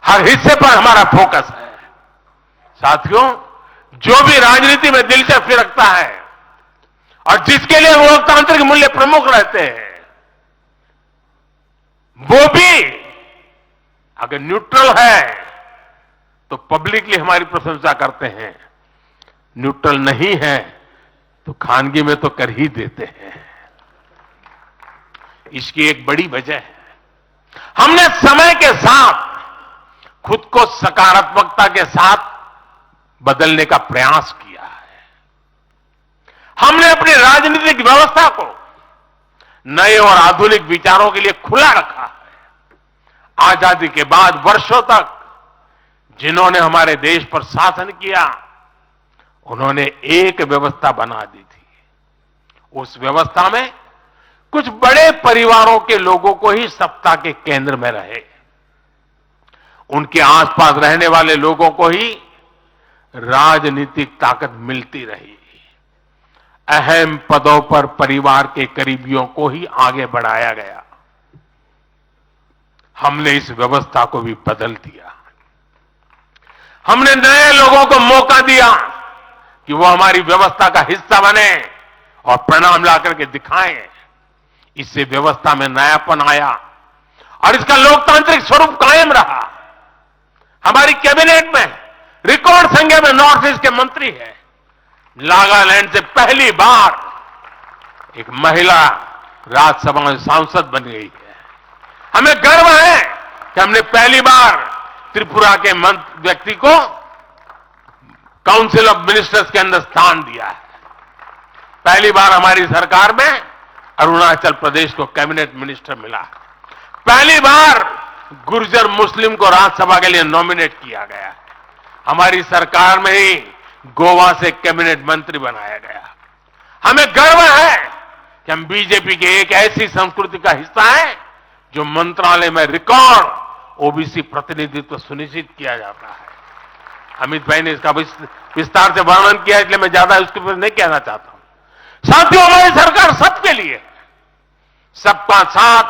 हर हिस्से पर हमारा फोकस है। साथियों, जो भी राजनीति में दिलचस्पी रखता है और जिसके लिए लोकतांत्रिक मूल्य प्रमुख रहते हैं, वो भी अगर न्यूट्रल है तो पब्लिकली हमारी प्रशंसा करते हैं, न्यूट्रल नहीं है तो खानगी में तो कर ही देते हैं। इसकी एक बड़ी वजह है, हमने समय के साथ खुद को सकारात्मकता के साथ बदलने का प्रयास किया है। हमने अपनी राजनीतिक व्यवस्था को नए और आधुनिक विचारों के लिए खुला रखा है। आजादी के बाद वर्षों तक जिन्होंने हमारे देश पर शासन किया, उन्होंने एक व्यवस्था बना दी थी। उस व्यवस्था में कुछ बड़े परिवारों के लोगों को ही सत्ता के केंद्र में रहे। उनके आसपास रहने वाले लोगों को ही राजनीतिक ताकत मिलती रही। अहम पदों पर परिवार के करीबियों को ही आगे बढ़ाया गया। हमने इस व्यवस्था को भी बदल दिया। हमने नए लोगों को मौका दिया कि वो हमारी व्यवस्था का हिस्सा बने और परिणाम ला करके दिखाएं। इससे व्यवस्था में नयापन आया और इसका लोकतांत्रिक स्वरूप कायम रहा। हमारी कैबिनेट में रिकॉर्ड संख्या में नॉर्थ ईस्ट के मंत्री हैं। नागालैंड से पहली बार एक महिला राज्यसभा में सांसद बन गई है। हमें गर्व है कि हमने पहली बार त्रिपुरा के व्यक्ति को काउंसिल ऑफ मिनिस्टर्स के अंदर स्थान दिया है। पहली बार हमारी सरकार में अरुणाचल प्रदेश को कैबिनेट मिनिस्टर मिला है। पहली बार गुर्जर मुस्लिम को राज्यसभा के लिए नॉमिनेट किया गया है। हमारी सरकार में ही गोवा से कैबिनेट मंत्री बनाया गया। हमें गर्व है कि हम बीजेपी के एक ऐसी संस्कृति का हिस्सा है जो मंत्रालय में रिकॉर्ड ओबीसी प्रतिनिधित्व सुनिश्चित किया जाता है। अमित भाई ने इसका विस्तार से वर्णन किया, इसलिए मैं ज्यादा उसके ऊपर नहीं कहना चाहता हूं। साथियों, हमारी सरकार सबके लिए है। सबका साथ,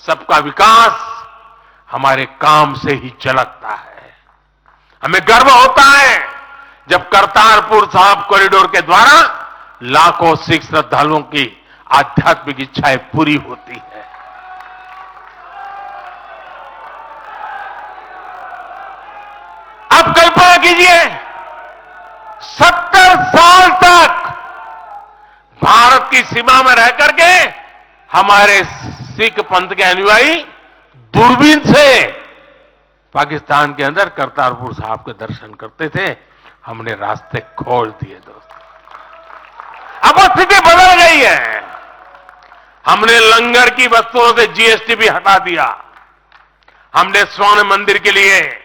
सबका विकास हमारे काम से ही झलकता है। हमें गर्व होता है जब करतारपुर साहिब कॉरिडोर के द्वारा लाखों सिख श्रद्धालुओं की आध्यात्मिक इच्छाएं पूरी होती है। अब कल्पना कीजिए, 70 साल तक भारत की सीमा में रह करके हमारे सिख पंथ के अनुयायी दूरबीन से पाकिस्तान के अंदर करतारपुर साहिब के दर्शन करते थे। हमने रास्ते खोल दिए दोस्तों। अब स्थिति बदल गई है। हमने लंगर की वस्तुओं से जीएसटी भी हटा दिया। हमने स्वर्ण मंदिर के लिए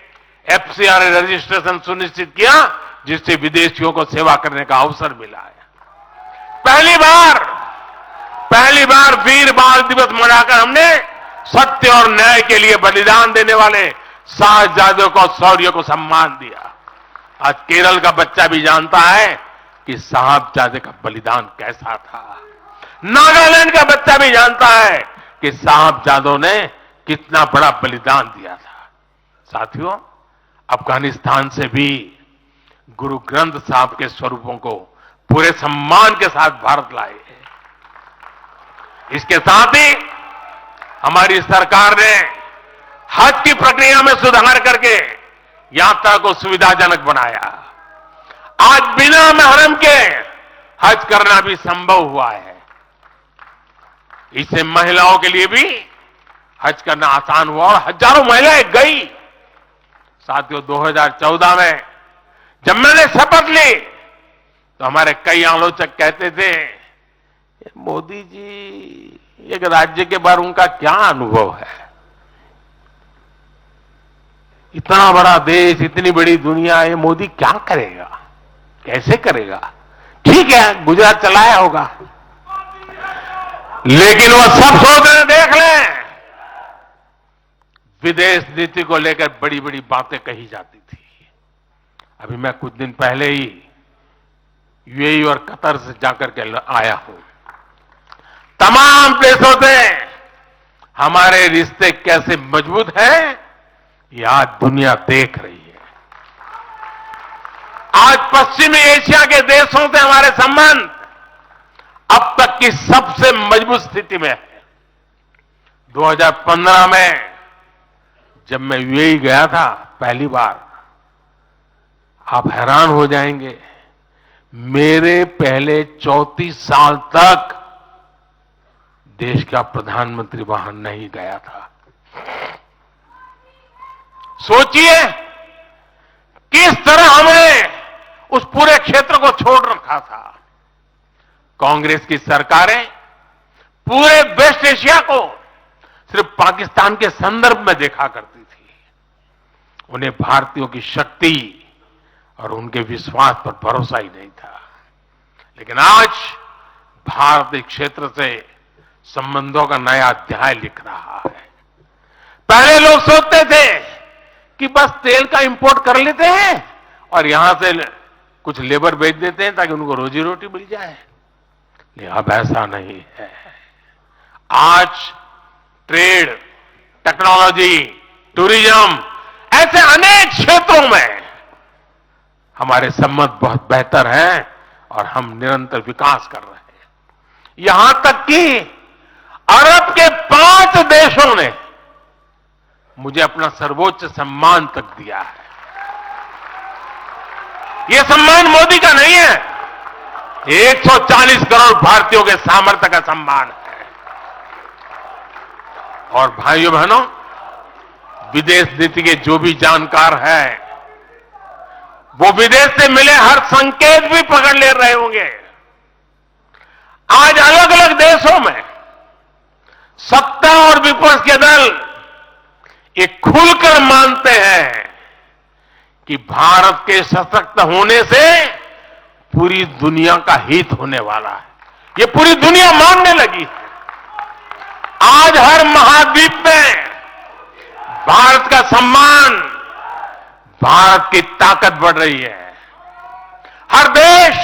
एफसीआर रजिस्ट्रेशन सुनिश्चित किया, जिससे विदेशियों को सेवा करने का अवसर मिला है। पहली बार वीर बाल दिवस मनाकर हमने सत्य और न्याय के लिए बलिदान देने वाले साहसजादों को, शौर्य को सम्मान दिया। आज केरल का बच्चा भी जानता है कि साहबजादे का बलिदान कैसा था। नागालैंड का बच्चा भी जानता है कि साहबजादों ने कितना बड़ा बलिदान दिया था। साथियों, अफगानिस्तान से भी गुरु ग्रंथ साहब के स्वरूपों को पूरे सम्मान के साथ भारत लाए हैं। इसके साथ ही हमारी सरकार ने हज की प्रक्रिया में सुधार करके यात्रा को सुविधाजनक बनाया। आज बिना महरम के हज करना भी संभव हुआ है। इससे महिलाओं के लिए भी हज करना आसान हुआ और हजारों महिलाएं गई। साथियों, 2014 में जब मैंने शपथ ली तो हमारे कई आलोचक कहते थे, मोदी जी एक राज्य के बारे उनका क्या अनुभव है, इतना बड़ा देश, इतनी बड़ी दुनिया, ये मोदी क्या करेगा, कैसे करेगा। ठीक है, गुजरात चलाया होगा, लेकिन वो सब सोच रहे, देख लें, विदेश नीति को लेकर बड़ी बड़ी बातें कही जाती थी। अभी मैं कुछ दिन पहले ही यूएई और कतर से जाकर के आया हूं। तमाम देशों से हमारे रिश्ते कैसे मजबूत हैं, ये आज दुनिया देख रही है। आज पश्चिमी एशिया के देशों से हमारे संबंध अब तक की सबसे मजबूत स्थिति में है। 2015 में जब मैं यूएई गया था पहली बार, आप हैरान हो जाएंगे, मेरे पहले 34 साल तक देश का प्रधानमंत्री वहां नहीं गया था। सोचिए किस तरह हमने उस पूरे क्षेत्र को छोड़ रखा था। कांग्रेस की सरकारें पूरे वेस्ट एशिया को सिर्फ पाकिस्तान के संदर्भ में देखा करती थी। उन्हें भारतीयों की शक्ति और उनके विश्वास पर भरोसा ही नहीं था। लेकिन आज भारत इस क्षेत्र से संबंधों का नया अध्याय लिख रहा है। पहले लोग सोचते थे कि बस तेल का इंपोर्ट कर लेते हैं और यहां से कुछ लेबर बेच देते हैं ताकि उनको रोजी रोटी मिल जाए। लेकिन अब ऐसा नहीं है। आज ट्रेड, टेक्नोलॉजी, टूरिज्म, ऐसे अनेक क्षेत्रों में हमारे संबंध बहुत बेहतर हैं और हम निरंतर विकास कर रहे हैं। यहां तक कि अरब के 5 देशों ने मुझे अपना सर्वोच्च सम्मान तक दिया है। यह सम्मान मोदी का नहीं है, 140 करोड़ भारतीयों के सामर्थ्य का सम्मान है। और भाइयों बहनों, विदेश नीति के जो भी जानकार हैं, वो विदेश से मिले हर संकेत भी पकड़ ले रहे होंगे। आज अलग अलग देशों में सत्ता और विपक्ष के दल ये खुलकर मानते हैं कि भारत के सशक्त होने से पूरी दुनिया का हित होने वाला है। ये पूरी दुनिया मानने लगी है। आज हर महाद्वीप में भारत का सम्मान, भारत की ताकत बढ़ रही है। हर देश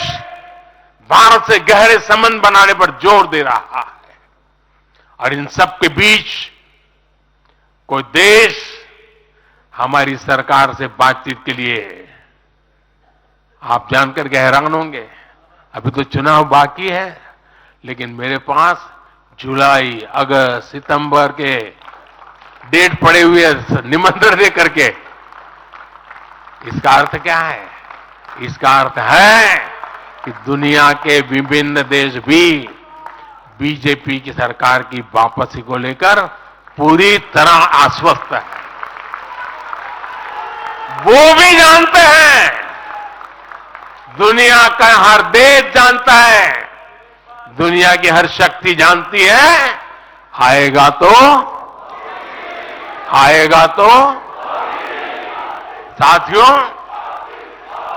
भारत से गहरे संबंध बनाने पर जोर दे रहा है। और इन सब के बीच कोई देश हमारी सरकार से बातचीत के लिए, आप जानकर के हैरान होंगे, अभी तो चुनाव बाकी है, लेकिन मेरे पास जुलाई, अगस्त, सितंबर के डेट पड़े हुए निमंत्रण दे करके। इसका अर्थ क्या है? इसका अर्थ है कि दुनिया के विभिन्न देश भी बीजेपी की सरकार की वापसी को लेकर पूरी तरह आश्वस्त है। वो भी जानते हैं, दुनिया का हर देश जानता है, दुनिया की हर शक्ति जानती है, आएगा तो साथियों,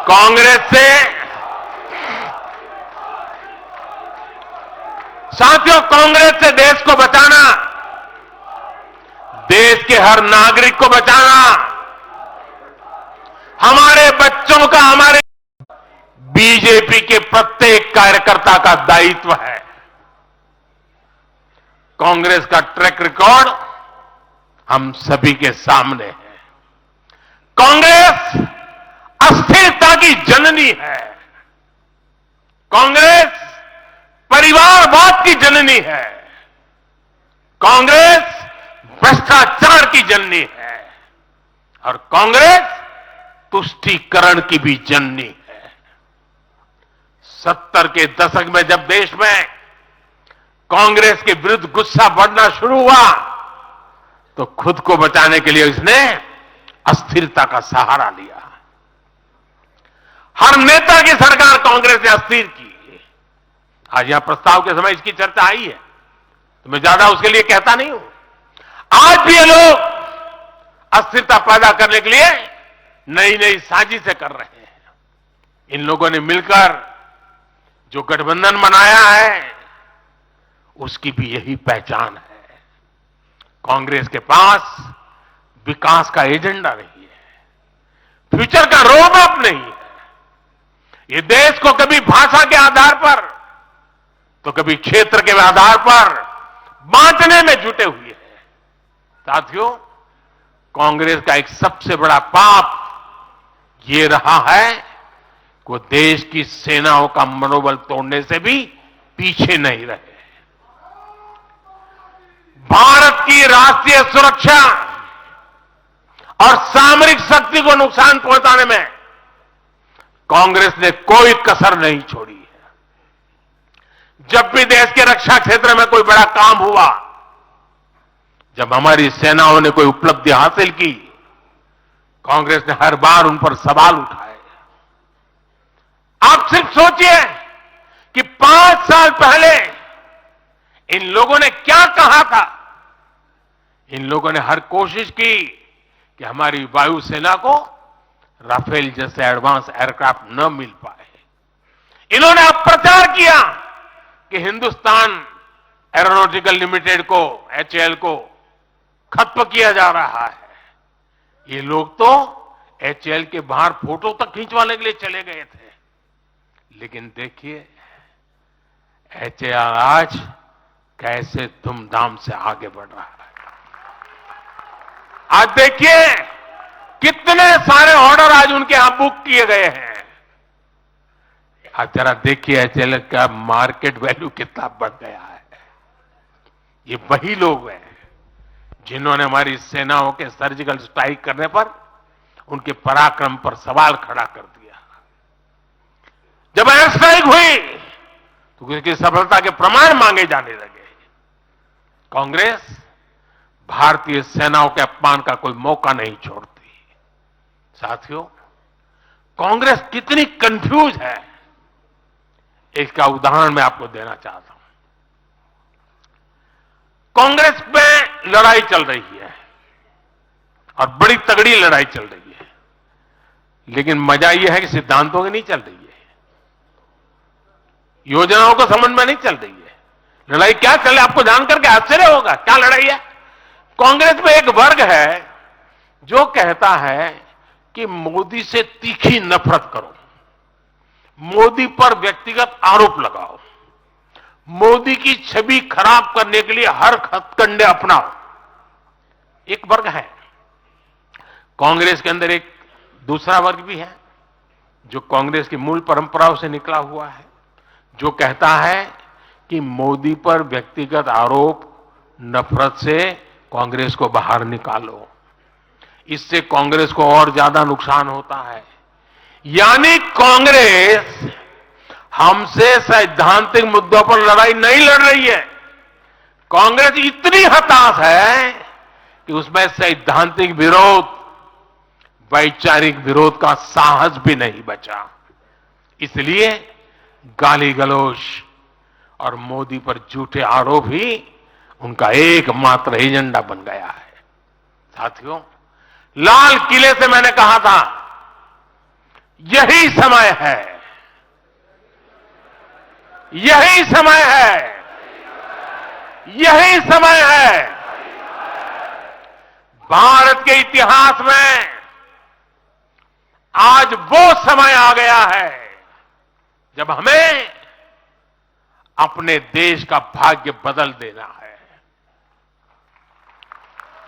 कांग्रेस से देश को बचाना, देश के हर नागरिक को बचाना, हमारे बच्चों का, हमारे बीजेपी के प्रत्येक कार्यकर्ता का दायित्व है। कांग्रेस का ट्रैक रिकॉर्ड हम सभी के सामने है। कांग्रेस अस्थिरता की जननी है। कांग्रेस परिवारवाद की जननी है। कांग्रेस भ्रष्टाचार की जननी है। और कांग्रेस तुष्टीकरण की भी जननी है। 70 के दशक में जब देश में कांग्रेस के विरुद्ध गुस्सा बढ़ना शुरू हुआ, तो खुद को बचाने के लिए इसने अस्थिरता का सहारा लिया। हर नेता की सरकार कांग्रेस ने अस्थिर की। आज यहां प्रस्ताव के समय इसकी चर्चा आई है, तो मैं ज्यादा उसके लिए कहता नहीं हूं। आज भी ये लोग अस्थिरता पैदा करने के लिए नई नई साजिशें कर रहे हैं। इन लोगों ने मिलकर जो गठबंधन बनाया है, उसकी भी यही पहचान है। कांग्रेस के पास विकास का एजेंडा नहीं है, फ्यूचर का रोडमैप नहीं है। ये देश को कभी भाषा के आधार पर तो कभी क्षेत्र के आधार पर बांटने में जुटे हुए हैं। साथियों, कांग्रेस का एक सबसे बड़ा पाप ये रहा है कि वो देश की सेनाओं का मनोबल तोड़ने से भी पीछे नहीं रहे। भारत की राष्ट्रीय सुरक्षा और सामरिक शक्ति को नुकसान पहुंचाने में कांग्रेस ने कोई कसर नहीं छोड़ी है। जब भी देश के रक्षा क्षेत्र में कोई बड़ा काम हुआ, जब हमारी सेनाओं ने कोई उपलब्धि हासिल की, कांग्रेस ने हर बार उन पर सवाल उठाए। आप सिर्फ सोचिए कि 5 साल पहले इन लोगों ने क्या कहा था। इन लोगों ने हर कोशिश की कि हमारी वायुसेना को राफेल जैसे एडवांस एयरक्राफ्ट न मिल पाए। इन्होंने अप्रचार किया कि हिंदुस्तान एरोनॉटिकल लिमिटेड को, HAL को खत्म किया जा रहा है। ये लोग तो एचएएल के बाहर फोटो तक खींचवाने के लिए चले गए थे। लेकिन देखिए एचएएल आज कैसे धूमधाम से आगे बढ़ रहा है। आज देखिए कितने सारे ऑर्डर आज उनके यहां बुक किए गए हैं। आज जरा देखिए एचएएल का मार्केट वैल्यू कितना बढ़ गया है। ये वही लोग हैं जिन्होंने हमारी सेनाओं के सर्जिकल स्ट्राइक करने पर उनके पराक्रम पर सवाल खड़ा कर दिया। जब एयर स्ट्राइक हुई तो उसकी सफलता के प्रमाण मांगे जाने लगे। कांग्रेस भारतीय सेनाओं के अपमान का कोई मौका नहीं छोड़ती। साथियों, कांग्रेस कितनी कंफ्यूज है इसका उदाहरण मैं आपको देना चाहता हूं। कांग्रेस में लड़ाई चल रही है और बड़ी तगड़ी लड़ाई चल रही है, लेकिन मजा यह है कि सिद्धांतों की नहीं चल रही है, योजनाओं को समझ में नहीं चल रही है। लड़ाई क्या चल रही है आपको जानकर के आश्चर्य होगा। क्या लड़ाई है? कांग्रेस में एक वर्ग है जो कहता है कि मोदी से तीखी नफरत करो, मोदी पर व्यक्तिगत आरोप लगाओ, मोदी की छवि खराब करने के लिए हर हथकंडे अपनाओ। एक वर्ग है। कांग्रेस के अंदर एक दूसरा वर्ग भी है जो कांग्रेस की मूल परंपराओं से निकला हुआ है, जो कहता है कि मोदी पर व्यक्तिगत आरोप नफरत से कांग्रेस को बाहर निकालो, इससे कांग्रेस को और ज्यादा नुकसान होता है। यानी कांग्रेस हमसे सैद्धांतिक मुद्दों पर लड़ाई नहीं लड़ रही है। कांग्रेस इतनी हताश है कि उसमें सैद्धांतिक विरोध, वैचारिक विरोध का साहस भी नहीं बचा। इसलिए गाली गलौज और मोदी पर झूठे आरोप ही उनका एकमात्र एजेंडा बन गया है। साथियों, लाल किले से मैंने कहा था यही समय है, यही समय है, यही समय है। भारत के इतिहास में आज वो समय आ गया है जब हमें अपने देश का भाग्य बदल देना है।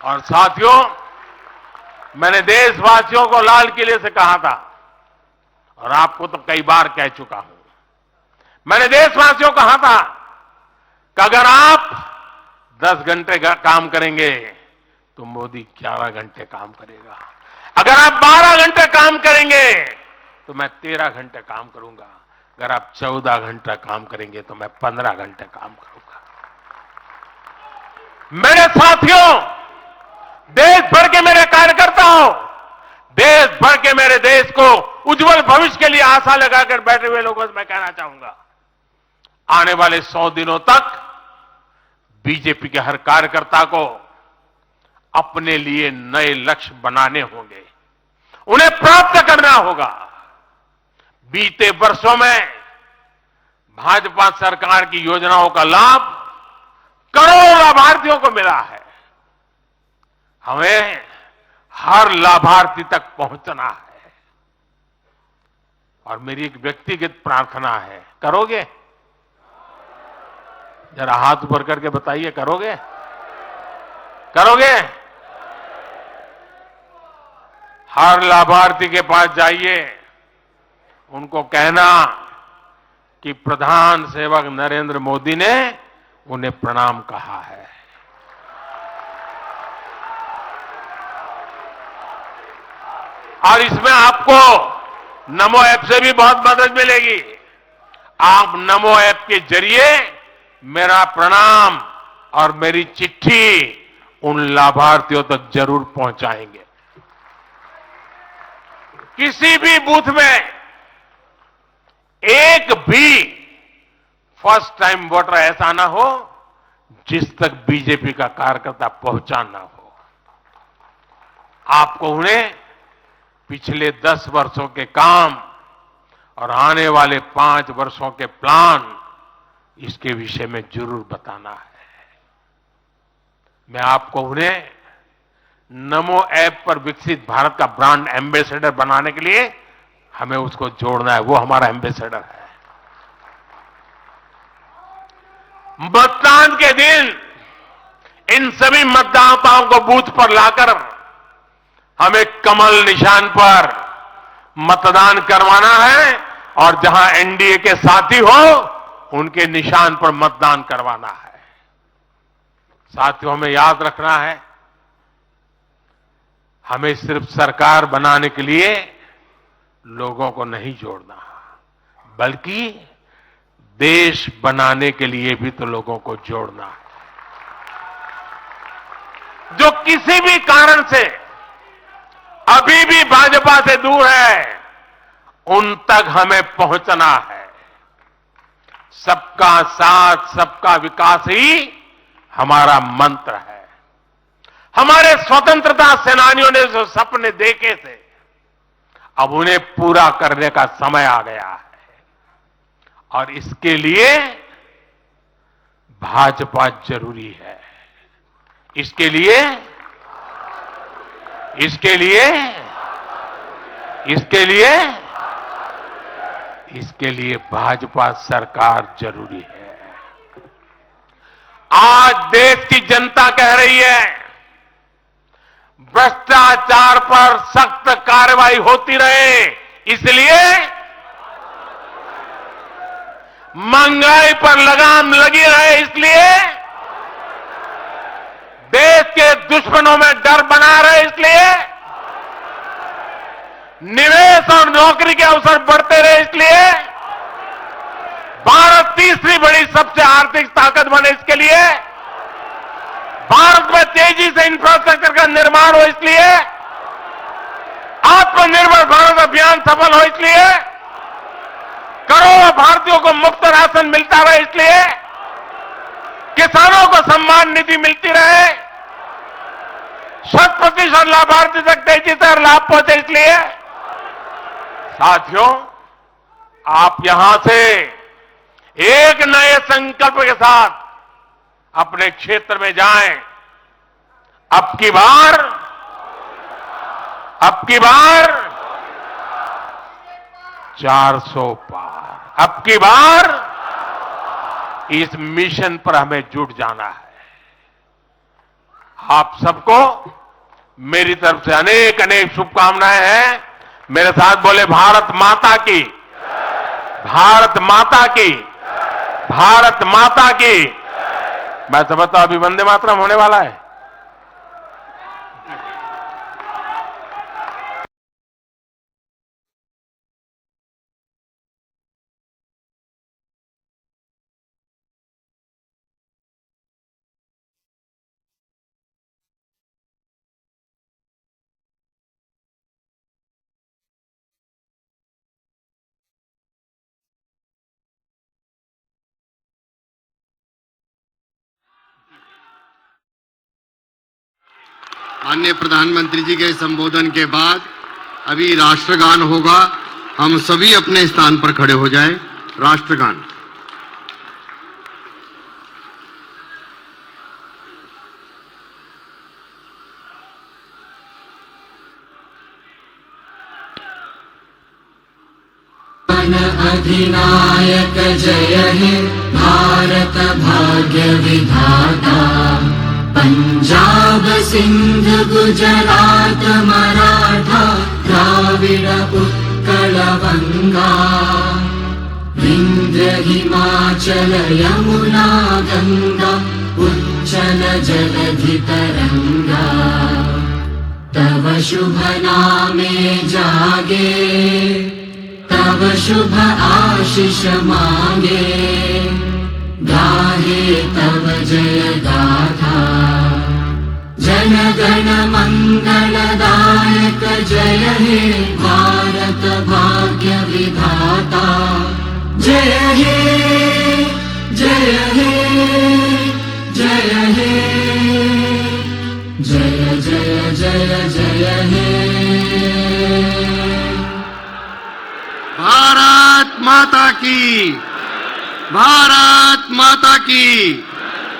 और साथियों, मैंने देशवासियों को लाल किले से कहा था और आपको तो कई बार कह चुका हूं। मैंने देशवासियों को कहा था कि अगर आप 10 घंटे का काम करेंगे तो मोदी 11 घंटे काम करेगा। अगर आप 12 घंटे काम करेंगे तो मैं 13 घंटे काम करूंगा। अगर आप 14 घंटा काम करेंगे तो मैं 15 घंटे काम करूंगा। मेरे साथियों, देश भर के मेरे कार्यकर्ताओं, देश भर के मेरे देश को उज्जवल भविष्य के लिए आशा लगाकर बैठे हुए लोगों से मैं कहना चाहूंगा, आने वाले 100 दिनों तक बीजेपी के हर कार्यकर्ता को अपने लिए नए लक्ष्य बनाने होंगे, उन्हें प्राप्त करना होगा। बीते वर्षों में भाजपा सरकार की योजनाओं का लाभ करोड़ों लाभार्थियों को मिला है। हमें हर लाभार्थी तक पहुंचना है। और मेरी एक व्यक्तिगत प्रार्थना है, करोगे? जरा हाथ ऊपर करके बताइए, करोगे? करोगे? हर लाभार्थी के पास जाइए, उनको कहना कि प्रधान सेवक नरेंद्र मोदी ने उन्हें प्रणाम कहा है। और इसमें आपको नमो ऐप से भी बहुत मदद मिलेगी। आप नमो ऐप के जरिए मेरा प्रणाम और मेरी चिट्ठी उन लाभार्थियों तक जरूर पहुंचाएंगे। किसी भी बूथ में एक भी फर्स्ट टाइम वोटर ऐसा ना हो जिस तक बीजेपी का कार्यकर्ता पहुंचा ना हो। आपको उन्हें पिछले 10 वर्षों के काम और आने वाले 5 वर्षों के प्लान, इसके विषय में जरूर बताना है। मैं आपको उन्हें नमो ऐप पर विकसित भारत का ब्रांड एम्बेसडर बनाने के लिए हमें उसको जोड़ना है। वो हमारा एम्बेसडर है। मतदान के दिन इन सभी मतदाताओं को बूथ पर लाकर हमें कमल निशान पर मतदान करवाना है और जहां एनडीए के साथी हो उनके निशान पर मतदान करवाना है। साथियों, हमें याद रखना है, हमें सिर्फ सरकार बनाने के लिए लोगों को नहीं जोड़ना, बल्कि देश बनाने के लिए भी तो लोगों को जोड़ना है। जो किसी भी कारण से अभी भी भाजपा से दूर है, उन तक हमें पहुंचना है। सबका साथ, सबका विकास ही हमारा मंत्र है। हमारे स्वतंत्रता सेनानियों ने जो सपने देखे थे, अब उन्हें पूरा करने का समय आ गया है और इसके लिए भाजपा जरूरी है। इसके लिए भाजपा सरकार जरूरी है। आज देश की जनता कह रही है, भ्रष्टाचार पर सख्त कार्रवाई होती रहे, इसलिए महंगाई पर लगाम लगी रहे, इसलिए देश के दुश्मनों में डर बना रहे, इसलिए निवेश और नौकरी के अवसर बढ़ते रहे, इसलिए भारत तीसरी बड़ी सबसे आर्थिक ताकत बने, इसके लिए भारत में तेजी से इंफ्रास्ट्रक्चर का निर्माण हो, इसलिए आत्मनिर्भर भारत अभियान सफल हो, इसलिए करोड़ों भारतीयों को मुफ्त राशन मिलता रहे, इसलिए किसानों को सम्मान निधि मिलती रहे, 100% लाभार्थी तक तेजी से लाभ पहुंचे, इसलिए साथियों, आप यहां से एक नए संकल्प के साथ अपने क्षेत्र में जाएं। अब की बार 400 पार, अब की बार इस मिशन पर हमें जुट जाना है। आप सबको मेरी तरफ से अनेक अनेक शुभकामनाएं हैं। मेरे साथ बोले, भारत माता की, भारत माता की, भारत माता की। मैं समझता हूं अभी वंदे मातरम होने वाला है। माननीय प्रधानमंत्री जी के संबोधन के बाद अभी राष्ट्रगान होगा। हम सभी अपने स्थान पर खड़े हो जाएं। राष्ट्रगान। अधिनायक जय हे भारत भाग्य विधाता, पंजाब सिंध गुजरात मराठा द्राविड उत्कल गंगा, विंध्य हिमाचल यमुना गंगा उच्चल जलधि तरंगा, तव शुभ नामे जागे, तव शुभ आशीष मांगे, गाहे तव जय गाथा, जन गण मंगलदायक जय हे भारत भाग्य विधाता, जय हे जय हे जय हे, जय जय जय जय हे। भारत माता की, भारत माता की।